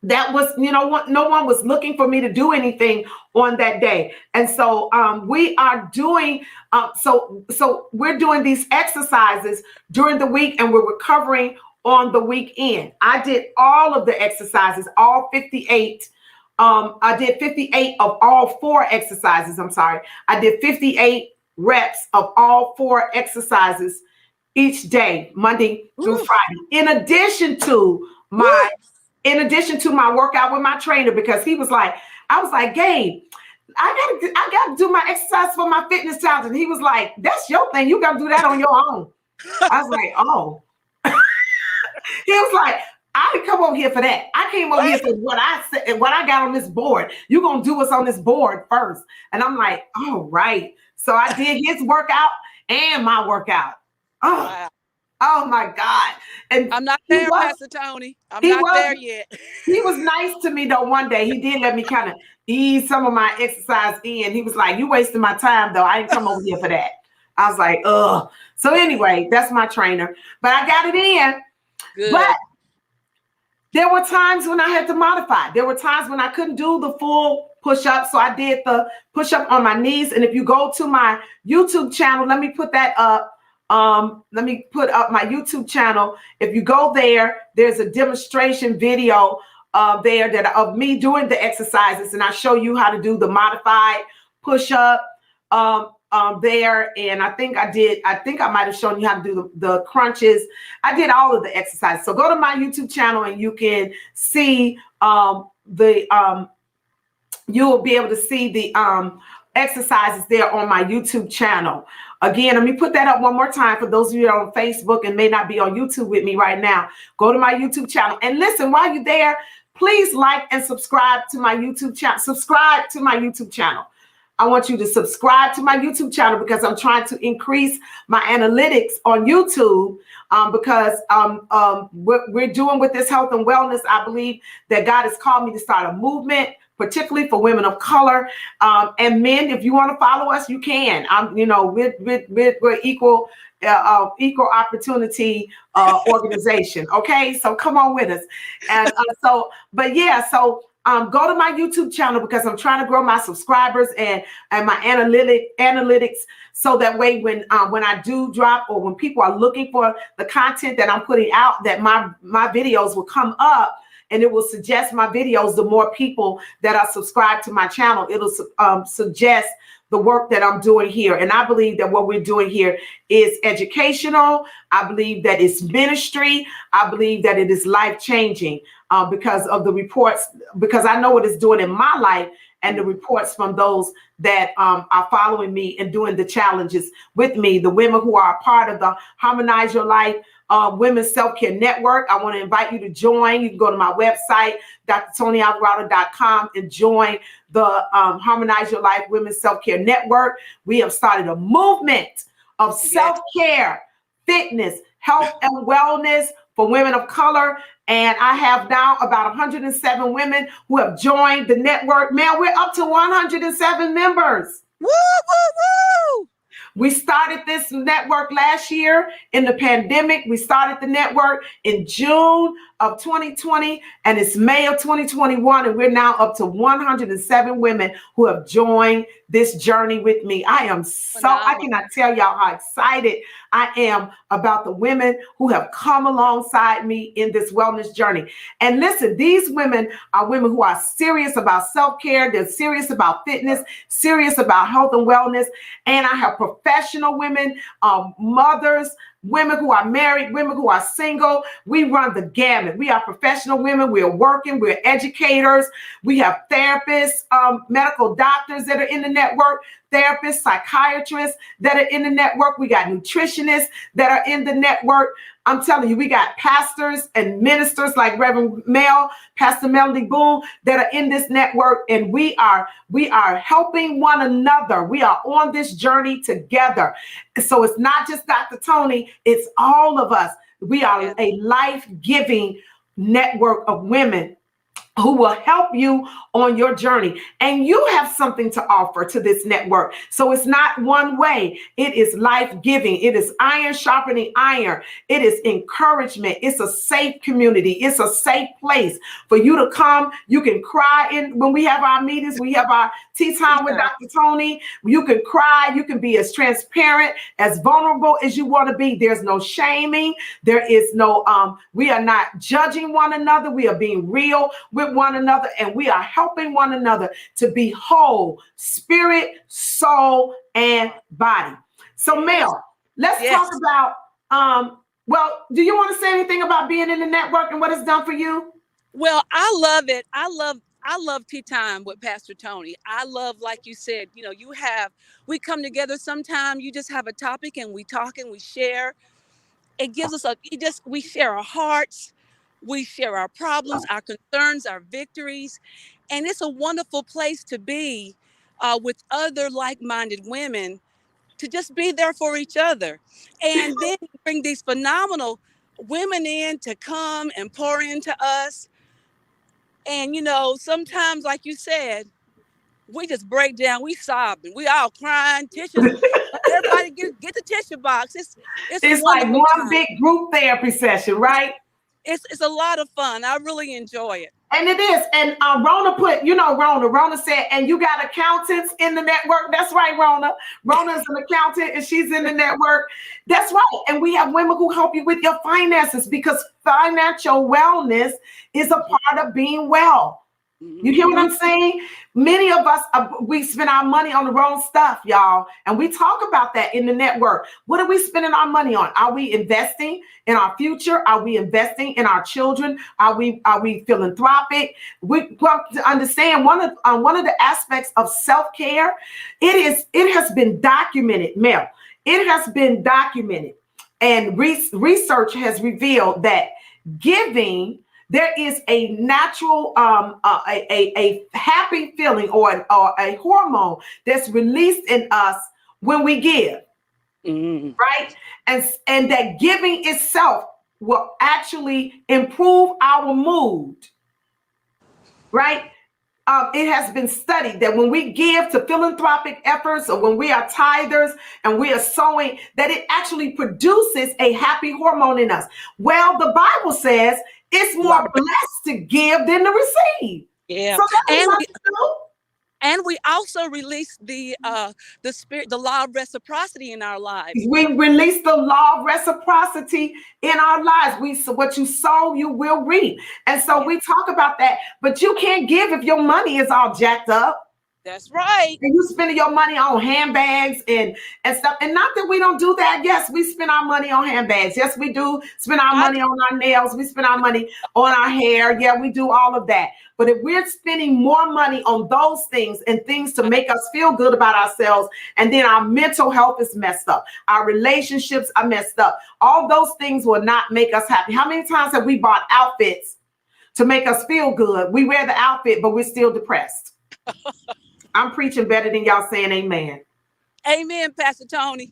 that was, no one was looking for me to do anything on that day. And so we are doing, so we're doing these exercises during the week, and we're recovering on the weekend. I did all of the exercises, all 58. I did 58 of all 4 exercises. I'm sorry. I did 58 reps of all 4 exercises each day, Monday through Friday, in addition to my workout with my trainer, because I was like, Gabe, I gotta do my exercise for my fitness challenge. And he was like, that's your thing. You gotta do that on your own. I was like, oh. He was like, I didn't come over here for that. I came over here for what I said and what I got on this board. You're gonna do what's on this board first. And I'm like, all right. So I did his workout and my workout. Oh, wow. Oh my God. And I'm not there, Pastor Tony. I'm not there yet. He was nice to me though. One day he did let me kind of ease some of my exercise in. He was like, you wasting my time though. I didn't come over here for that. I was like, ugh. So anyway, that's my trainer. But I got it in. Good. But there were times when I had to modify. There were times when I couldn't do the full push-up. So I did the push-up on my knees. And if you go to my YouTube channel, let me put that up. Let me put up my YouTube channel. If you go there, there's a demonstration video there of me doing the exercises, and I show you how to do the modified push-up there. And I think I might have shown you how to do the crunches. I did all of the exercises. So go to my YouTube channel and you can see you'll be able to see the exercises there on my YouTube channel. Again, let me put that up one more time for those of you that are on Facebook and may not be on YouTube with me right now. Go to my YouTube channel. And listen, while you're there, please like and subscribe to my YouTube channel. Subscribe to my YouTube channel. I want you to subscribe to my YouTube channel, because I'm trying to increase my analytics on YouTube, because what we're doing with this health and wellness, I believe that God has called me to start a movement, particularly for women of color, and men. If you want to follow us, you can. We're equal opportunity organization. Okay, so come on with us. And so go to my YouTube channel, because I'm trying to grow my subscribers and my analytics, so that way when I do drop, or when people are looking for the content that I'm putting out, that my videos will come up. And it will suggest my videos. The more people that are subscribed to my channel, it'll suggest the work that I'm doing here. And I believe that what we're doing here is educational. I believe that it's ministry. I believe that it is life-changing because of the reports, because I know what it's doing in my life, and the reports from those that are following me and doing the challenges with me, the women who are a part of the Harmonize Your Life Women's Self-Care Network. I want to invite you to join. You can go to my website, drtonyalvarado.com, and join the Harmonize Your Life Women's Self-Care Network. We have started a movement of self-care, fitness, health, and wellness for women of color. And I have now about 107 women who have joined the network. Man, we're up to 107 members. Woo, woo, woo! We started this network last year in the pandemic. We started the network in June of 2020, and it's May of 2021, and we're now up to 107 women who have joined this journey with me. I am I cannot tell y'all how excited I am about the women who have come alongside me in this wellness journey. And listen, these women are women who are serious about self-care. They're serious about fitness, serious about health and wellness. And I have professional women, mothers, women who are married, women who are single. We run the gamut. We are professional women. We are working. We're educators. We have therapists, medical doctors that are in the network, therapists, psychiatrists that are in the network. We got nutritionists that are in the network. I'm telling you, we got pastors and ministers like Reverend Mel, Pastor Melody Boone that are in this network, and we are helping one another. We are on this journey together. So it's not just Dr. Tony, it's all of us. We are a life-giving network of women who will help you on your journey. And you have something to offer to this network. So it's not one way. It is life-giving. It is iron sharpening iron. It is encouragement. It's a safe community. It's a safe place for you to come. You can cry in when we have our meetings. We have our tea time with Dr. Tony. You can cry. You can be as transparent, as vulnerable as you want to be. There's no shaming. There is no, we are not judging one another. We are being real with one another, and we are helping one another to be whole, spirit, soul, and body. So Mel, let's talk about, well, do you want to say anything about being in the network and what it's done for you? Well, I love it. I love tea time with Pastor Tony. I love, like you said, you know, we come together sometime, you just have a topic and we talk and we share. It gives us we share our hearts. We share our problems, our concerns, our victories. And it's a wonderful place to be with other like-minded women, to just be there for each other. And then bring these phenomenal women in to come and pour into us. And, you know, sometimes, like you said, we just break down, we sobbing, we all crying, tissues. Everybody get the tissue box. It's like one big group therapy session, right? It's a lot of fun. I really enjoy it. And it is. And Rona put, you know, Rona said, and you got accountants in the network. That's right, Rona. Rona is an accountant and she's in the network. That's right. And we have women who help you with your finances, because financial wellness is a part of being well. You hear what I'm saying? Many of us, we spend our money on the wrong stuff, y'all. And we talk about that in the network. What are we spending our money on? Are we investing in our future? Are we investing in our children? Are we philanthropic? We want to understand one of the aspects of self-care. It has been documented, Mel. It has been documented, and research has revealed that giving, there is a natural, a happy feeling or a hormone that's released in us when we give, right? And that giving itself will actually improve our mood, right? It has been studied that when we give to philanthropic efforts, or when we are tithers and we are sowing, that it actually produces a happy hormone in us. Well, the Bible says it's more blessed to give than to receive. Yeah. So that's what we do. And we also release the spirit, the law of reciprocity in our lives. We release the law of reciprocity in our lives. What you sow, you will reap. And so we talk about that, but you can't give if your money is all jacked up. That's right. And you spending your money on handbags and stuff. And not that we don't do that. Yes, we spend our money on handbags. Yes, we do spend our I money on our nails. We spend our money on our hair. Yeah, we do all of that. But if we're spending more money on those things and things to make us feel good about ourselves, and then our mental health is messed up, our relationships are messed up, all those things will not make us happy. How many times have we bought outfits to make us feel good? We wear the outfit, but we're still depressed. I'm preaching better than y'all saying amen. Amen, Pastor Tony.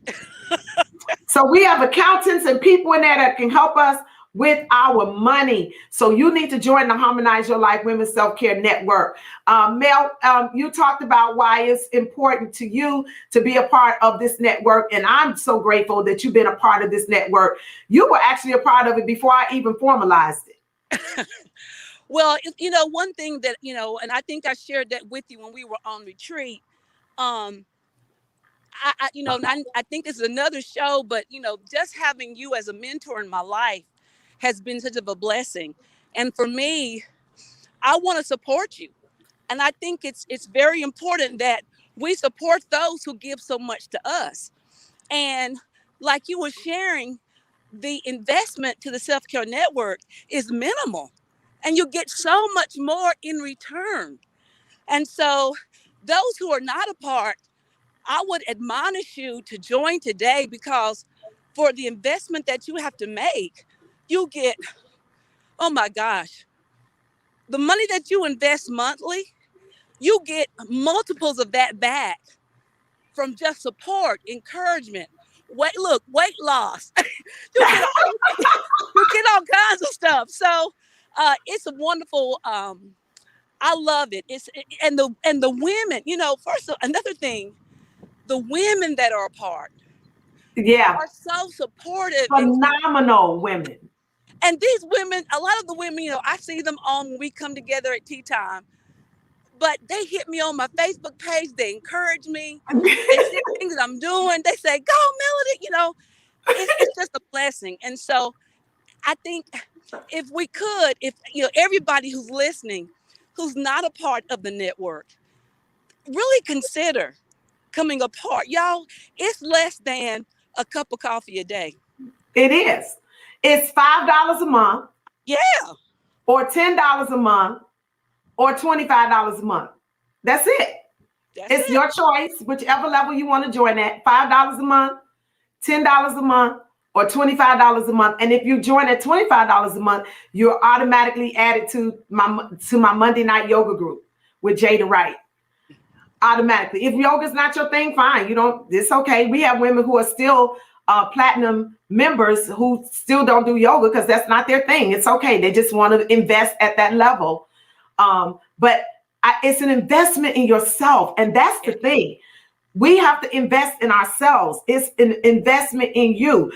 So we have accountants and people in there that can help us with our money. So you need to join the Harmonize Your Life Women's Self-Care Network. Mel, you talked about why it's important to you to be a part of this network. And I'm so grateful that you've been a part of this network. You were actually a part of it before I even formalized it. Well, one thing that, and I think I shared that with you when we were on retreat. I think this is another show, but, just having you as a mentor in my life has been such of a blessing. And for me, I want to support you. And I think it's very important that we support those who give so much to us. And like you were sharing, the investment to the Self-Care Network is minimal. And you get so much more in return. And so those who are not a part, I would admonish you to join today, because for the investment that you have to make, you get, oh my gosh, the money that you invest monthly, you get multiples of that back from just support, encouragement, weight loss. you get all kinds of stuff. So it's a wonderful, I love it. And the women, first another thing, the women that are a part, are so supportive. Phenomenal women. And these women, a lot of the women, I see them on when we come together at tea time, but they hit me on my Facebook page. They encourage me. They see things that I'm doing. They say, "Go, Melody!" It's just a blessing. And so I think if we could, everybody who's listening, who's not a part of the network, really consider coming a part. Y'all, it's less than a cup of coffee a day. It is. It's $5 a month. Yeah. Or $10 a month. Or $25 a month. That's it. It's your choice, whichever level you want to join at. $5 a month, $10 a month, or $25 a month. And if you join at $25 a month, you're automatically added to my Monday night yoga group with Jada Wright. Automatically. If yoga is not your thing, fine. It's okay. We have women who are still platinum members who still don't do yoga because that's not their thing. It's okay. They just want to invest at that level. But it's an investment in yourself. And that's the thing. We have to invest in ourselves. It's an investment in you.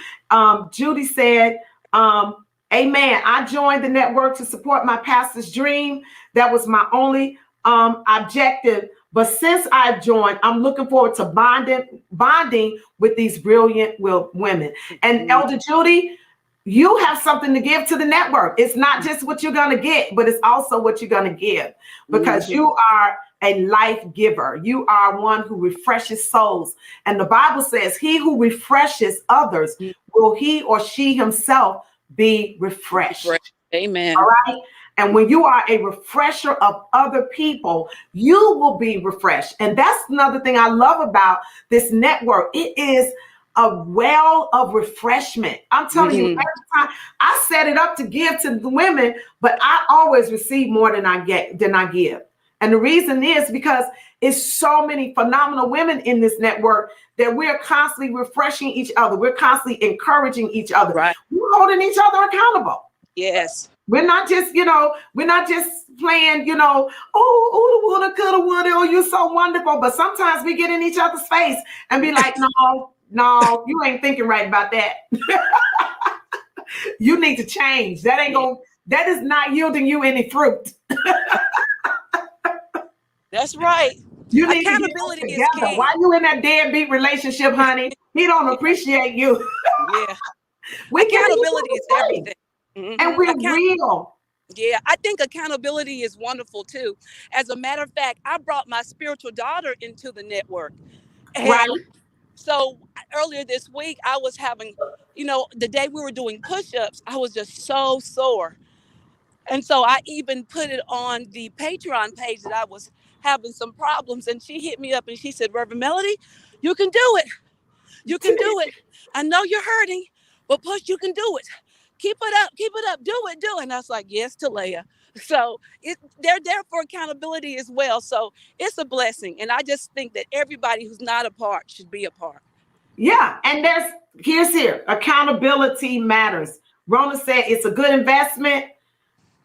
Judy said, amen. I joined the network to support my pastor's dream. That was my only objective. But since I've joined, I'm looking forward to bonding with these brilliant women. And Elder Judy, you have something to give to the network. It's not just what you're going to get, but it's also what you're going to give, because you are a life giver. You are one who refreshes souls. And the Bible says, he who refreshes others, will he or she himself be refreshed. Amen. All right. And when you are a refresher of other people, you will be refreshed. And that's another thing I love about this network. It is a well of refreshment. I'm telling you, every time I set it up to give to the women, but I always receive more than I give. And the reason is because it's so many phenomenal women in this network that we're constantly refreshing each other. We're constantly encouraging each other. Right. We're holding each other accountable. Yes. We're not just, we're not just playing, oh, the woulda, coulda, woulda, oh, you're so wonderful. But sometimes we get in each other's face and be like, no, you ain't thinking right about that. You need to change. That is not yielding you any fruit. That's right. You need accountability to get is together. key. Why you in that deadbeat relationship, honey? He don't appreciate you. Yeah. Accountability is everything. And we're real. Yeah, I think accountability is wonderful too. As a matter of fact, I brought my spiritual daughter into the network. Right? And so earlier this week, I was having, the day we were doing push ups, I was just so sore. And so I even put it on the Patreon page that I was having some problems. And she hit me up and she said, Reverend Melody, you can do it. You can do it. I know you're hurting, but push, you can do it. Keep it up, do it. And I was like, yes, Talea. So they're there for accountability as well. So it's a blessing. And I just think that everybody who's not a part should be a part. Yeah. And here's here. Accountability matters. Rona said it's a good investment.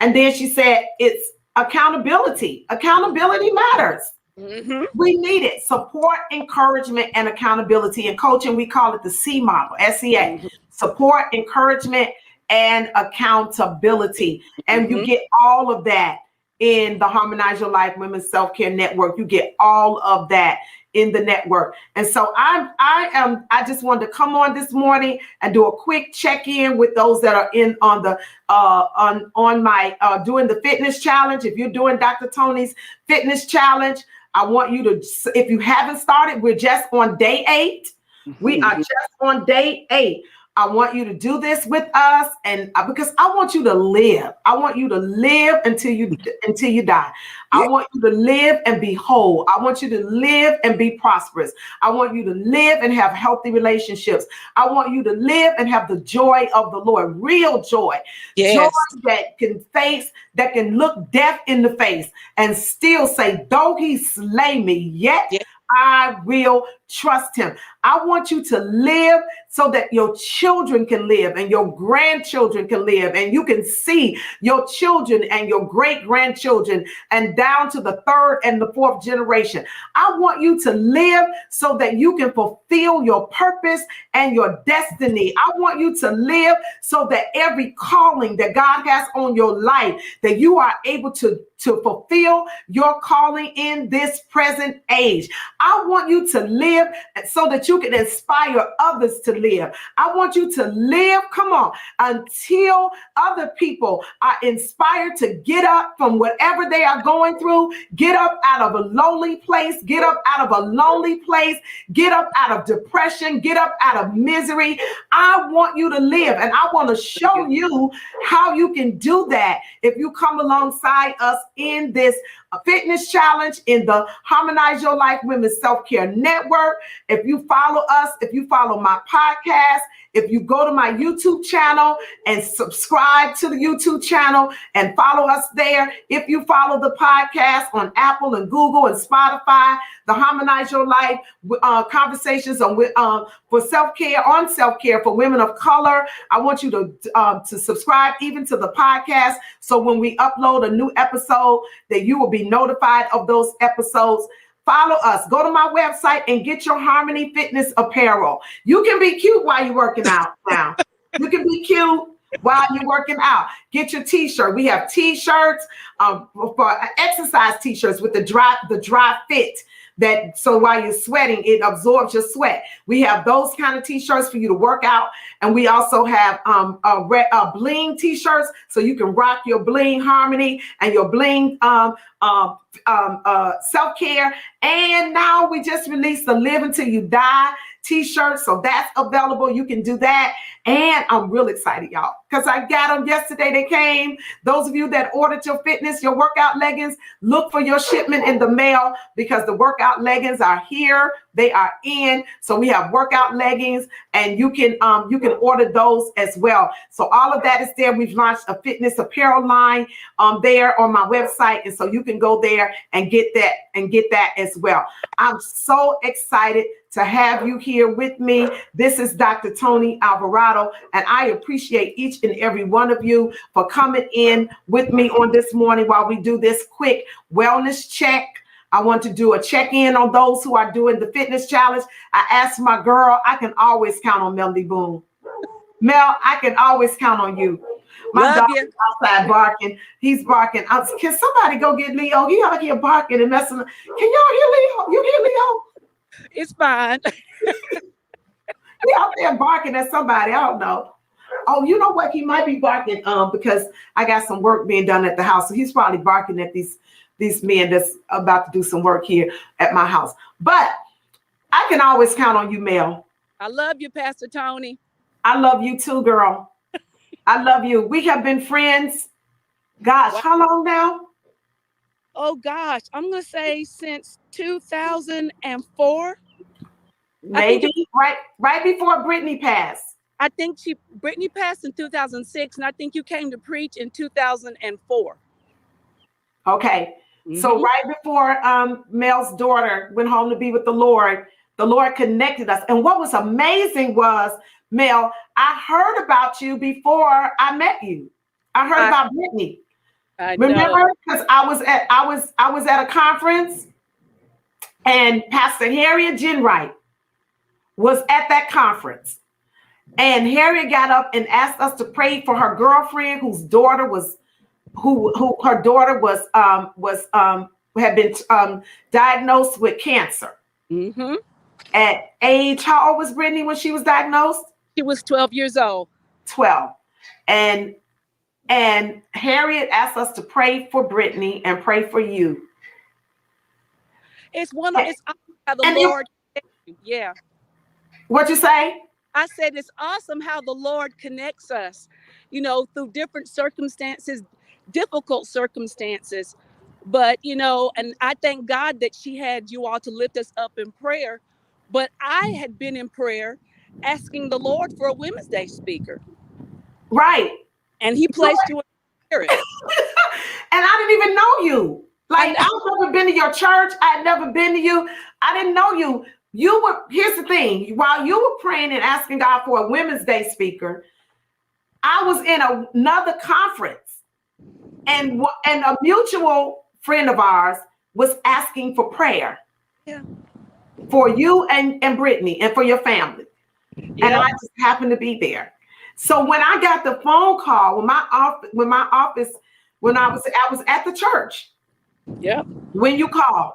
And then she said it's accountability. Accountability matters. Mm-hmm. We need it. Support, encouragement, and accountability. In coaching, we call it the C model, SEA. Mm-hmm. Support, encouragement, and accountability. And Mm-hmm. you get all of that in the Harmonize Your Life Women's Self-Care Network. You get all of that in the network. And so I just wanted to come on this morning and do a quick check-in with those that are in on the on my doing the fitness challenge. If you're doing Dr. Tony's fitness challenge, I want you to, if you haven't started, we're just on day 8. We are just on day 8. I want you to do this with us, and because I want you to live. I want you to live until you die. I want you to live and be whole. I want you to live and be prosperous. I want you to live and have healthy relationships. I want you to live and have the joy of the Lord, real joy. Yes. Joy that can look death in the face and still say, though he slay me, yet yes. I will trust him. I want you to live so that your children can live and your grandchildren can live, and you can see your children and your great grandchildren and down to the 3rd and the 4th generation. I want you to live so that you can fulfill your purpose and your destiny. I want you to live so that every calling that God has on your life, that you are able to fulfill your calling in this present age. I want you to live so that you can inspire others to live. I want you to live, come on, until other people are inspired to get up from whatever they are going through, get up out of a lonely place, get up out of a lonely place, get up out of depression, get up out of misery. I want you to live, and I want to show you how you can do that if you come alongside us in this fitness challenge in the Harmonize Your Life Women's Self-Care Network. If you follow us, if you follow my podcast, if you go to my YouTube channel and subscribe to the YouTube channel and follow us there, if you follow the podcast on Apple and Google and Spotify, the Harmonize Your Life conversations on for self-care for women of color, I want you to subscribe even to the podcast, so when we upload a new episode, that you will be notified of those episodes. Follow us. Go to my website and get your Harmony Fitness apparel. You can be cute while you're working out now. You can be cute while you're working out. Get your t-shirt. We have t-shirts for exercise t-shirts with the dry fit. That so while you're sweating, it absorbs your sweat. We have those kind of t-shirts for you to work out, and we also have bling t-shirts so you can rock your bling harmony and your bling self-care. And now we just released the Live Until You Die t-shirt, so that's available. You can do that. And I'm real excited, y'all, because I got them yesterday. They came. Those of you that ordered your fitness, your workout leggings, look for your shipment in the mail, because the workout leggings are here. They are in. So we have workout leggings, and you can order those as well. So all of that is there. We've launched a fitness apparel line there on my website, and so you can go there and get that as well. I'm so excited to have you here with me. This is Dr. Tony Alvarado, and I appreciate each and every one of you for coming in with me on this morning while we do this quick wellness check. I want to do a check-in on those who are doing the fitness challenge. I asked my girl, I can always count on Melody Boone. Mel, I can always count on you. My dog is outside barking. He's barking. Can somebody go get Leo? He out here barking and messing. Can y'all hear Leo? You hear Leo? It's fine. He out there barking at somebody. I don't know. Oh, you know what? He might be barking because I got some work being done at the house. So he's probably barking at these men that's about to do some work here at my house. But I can always count on you, Mel. I love you, Pastor Tony. I love you too, girl. I love you. We have been friends. Gosh, Wow. how long now? Oh gosh, I'm gonna say since 2004. Maybe right before Brittany passed. I think Brittany passed in 2006, and I think you came to preach in 2004. Okay. So right before Mel's daughter went home to be with the Lord connected us. And what was amazing was, Mel, I heard about you before I met you. I heard about Brittany. Remember? Because I was at a conference, and Pastor Harriet Jenwright was at that conference. And Harriet got up and asked us to pray for her girlfriend whose daughter was had been diagnosed with cancer. Mm-hmm. At age, how old was Brittany when she was diagnosed? She was 12 years old. 12. And Harriet asked us to pray for Brittany and pray for you. It's how the Lord. Yeah. What you say? I said it's awesome how the Lord connects us, through different circumstances, difficult circumstances. But, and I thank God that she had you all to lift us up in prayer. But I had been in prayer asking the Lord for a Women's Day speaker. Right. And he placed you in the spirit. And I didn't even know you. Like, I've never been to your church. I had never been to you. I didn't know you. Here's the thing. While you were praying and asking God for a Women's Day speaker, I was in another conference, and a mutual friend of ours was asking for prayer. Yeah. For you and Brittany and for your family. Yeah. And I just happened to be there. So when I got the phone call, when I was at the church. Yeah. When you called,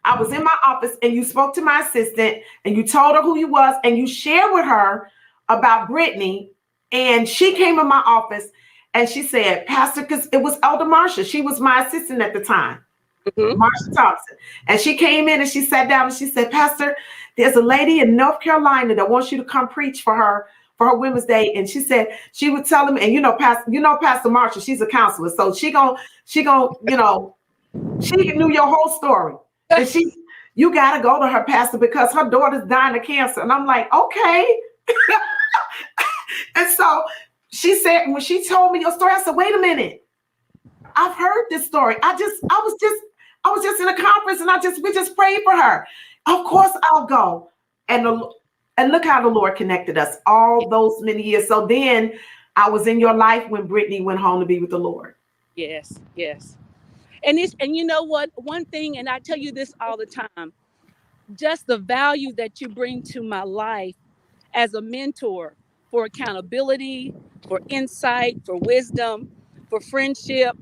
I was in my office and you spoke to my assistant and you told her who you was and you shared with her about Brittany. And she came in my office and she said, Pastor, because it was Elder Marsha. She was my assistant at the time. Mm-hmm. Marsha Thompson. And she came in and she sat down and she said, Pastor, there's a lady in North Carolina that wants you to come preach for her Women's Day. And she said she would tell him, and Pastor Marsha, she's a counselor. So she knew your whole story. And you gotta go to her, Pastor, because her daughter's dying of cancer. And I'm like, okay. And so she said, when she told me your story, I said, wait a minute. I've heard this story. I was just in a conference and we just prayed for her. Of course I'll go. And look how the Lord connected us all those many years. So then I was in your life when Brittany went home to be with the Lord. Yes, yes. And you know what? One thing, and I tell you this all the time, just the value that you bring to my life as a mentor for accountability, for insight, for wisdom, for friendship.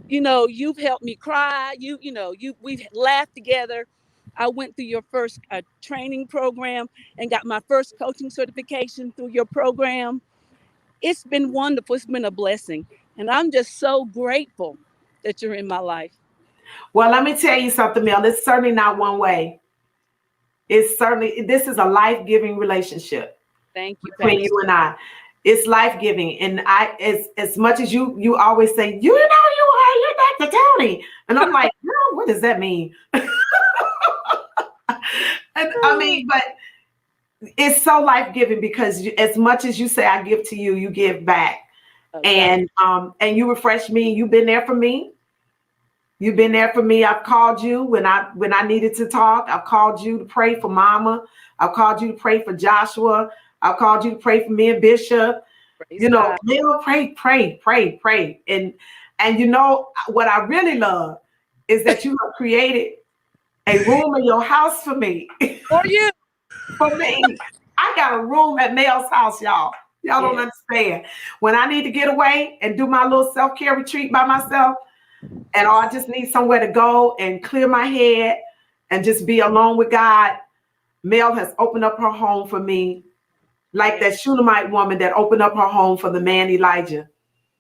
You've helped me cry. We've laughed together. I went through your first training program and got my first coaching certification through your program. It's been wonderful. It's been a blessing. And I'm just so grateful that you're in my life. Well, let me tell you something, Mel. It's certainly not one way. This is a life-giving relationship. Thank you, between you and I. It's life-giving. And as much as you always say, you're Dr. Tony. And I'm like, no, what does that mean? And I mean, but it's so life-giving because as much as you say I give to you, you give back. Okay. And you refresh me. You've been there for me. You've been there for me. I've called you when I needed to talk. I've called you to pray for Mama. I've called you to pray for Joshua. I've called you to pray for me and Bishop. Praise God. Pray. And what I really love is that you have created a room in your house for me. For you. For me. I got a room at Mel's house, y'all. Y'all don't understand. When I need to get away and do my little self-care retreat by myself, and I just need somewhere to go and clear my head and just be alone with God, Mel has opened up her home for me like that Shunammite woman that opened up her home for the man Elijah.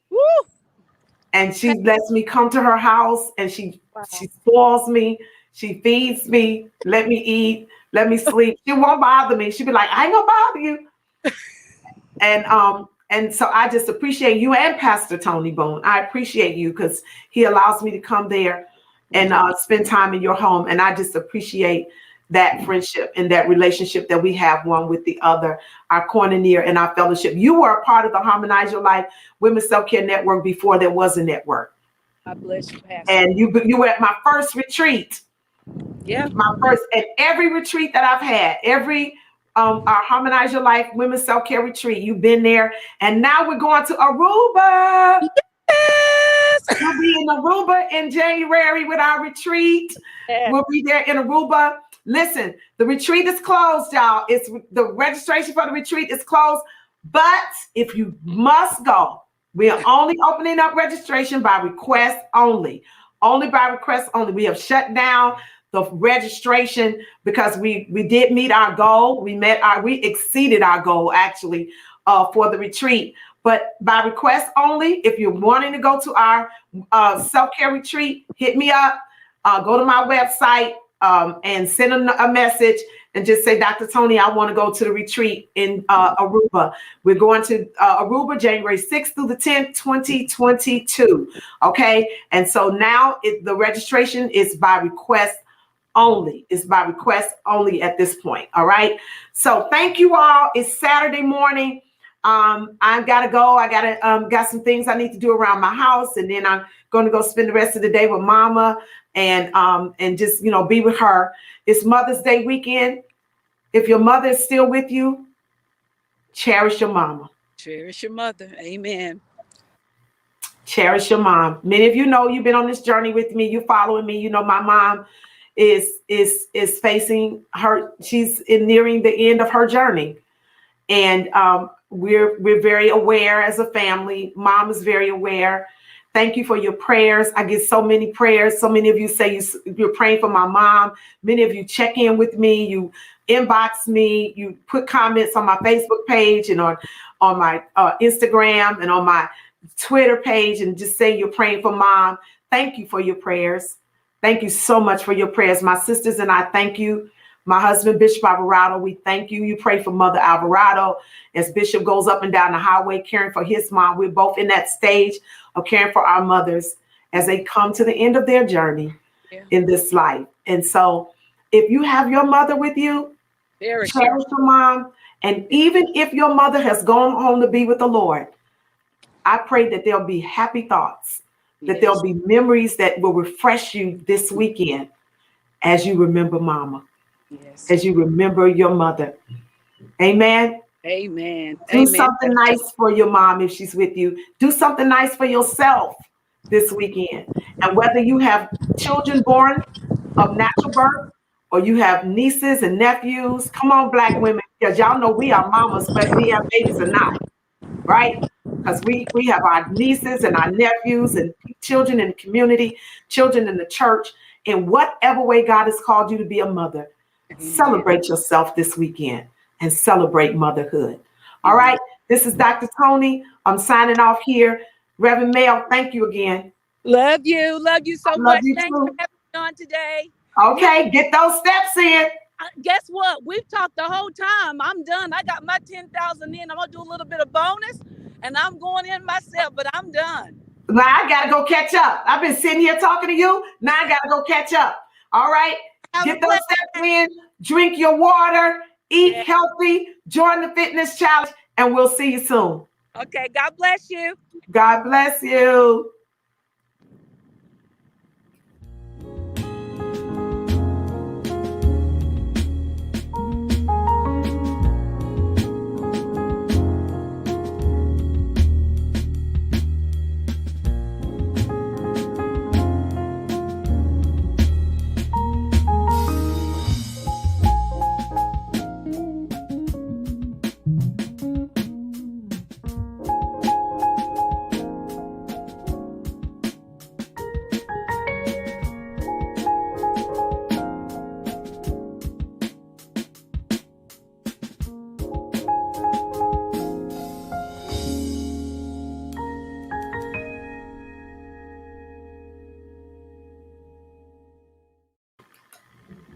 Woo! And she lets me come to her house, and she Wow. spoils me. She feeds me, let me eat, let me sleep. She won't bother me. She'll be like, I ain't gonna bother you. And so I just appreciate you and Pastor Tony Boone. I appreciate you because he allows me to come there and spend time in your home. And I just appreciate that friendship and that relationship that we have one with the other, our koinonia and our fellowship. You were a part of the Harmonize Your Life Women's Self-Care Network before there was a network. God bless you, Pastor. And you were at my first retreat. Yeah. My first, and every retreat that I've had, every our Harmonize Your Life Women's Self-Care Retreat, you've been there. And now we're going to Aruba. Yes. We'll be in Aruba in January with our retreat. Yeah. We'll be there in Aruba. Listen, the retreat is closed, y'all. It's the registration for the retreat is closed. But if you must go, we are only opening up registration by request only. Only by request only. We have shut down the registration because we did meet our goal. We exceeded our goal actually for the retreat. But by request only, if you're wanting to go to our self-care retreat, hit me up. Go to my website and send a message and just say, Dr. Tony, I want to go to the retreat in Aruba. We're going to Aruba January 6th through the 10th, 2022. Okay. And so now the registration is by request only. It's by request only at this point. All right. So thank you all. It's Saturday morning. I've got to go. I got some things I need to do around my house, and then I'm going to go spend the rest of the day with Mama and just be with her. It's Mother's Day weekend. If your mother is still with you, cherish your mama. Cherish your mother. Amen. Cherish your mom. Many of you know you've been on this journey with me. You following me. You know my mom is facing her. She's nearing the end of her journey, and we're very aware as a family. Mom is very aware. Thank you for your prayers. I get so many prayers. So many of you say you're praying for my mom. Many of you check in with me. You inbox me. You put comments on my Facebook page and on my Instagram and on my Twitter page and just say you're praying for Mom. Thank you for your prayers. Thank you so much for your prayers. My sisters and I thank you. My husband, Bishop Alvarado, we thank you. You pray for Mother Alvarado as Bishop goes up and down the highway caring for his mom. We're both in that stage of caring for our mothers as they come to the end of their journey in this life. And so if you have your mother with you, cherish your mom. And even if your mother has gone home to be with the Lord, I pray that there'll be happy thoughts, that there'll be memories that will refresh you this weekend as you remember Mama. Yes. As you remember your mother. Amen. Amen. Do something nice for your mom if she's with you. Do something nice for yourself this weekend. And whether you have children born of natural birth or you have nieces and nephews, come on, Black women, because y'all know we are mamas, but we have babies or not, right? Because we have our nieces and our nephews and children in the community, children in the church, in whatever way God has called you to be a mother. Celebrate yourself this weekend and celebrate motherhood. All right. This is Dr. Tony. I'm signing off here. Reverend Mel, thank you again. Love you. Love you so much. You Thanks too. for having me on today. Okay. Get those steps in. Guess what? We've talked the whole time. I'm done. I got my 10,000 in. I'm going to do a little bit of bonus and I'm going in myself, but I'm done. Now I got to go catch up. I've been sitting here talking to you. Now I got to go catch up. All right. Get those steps in, drink your water, eat healthy, join the fitness challenge, and we'll see you soon. Okay. God bless you. God bless you.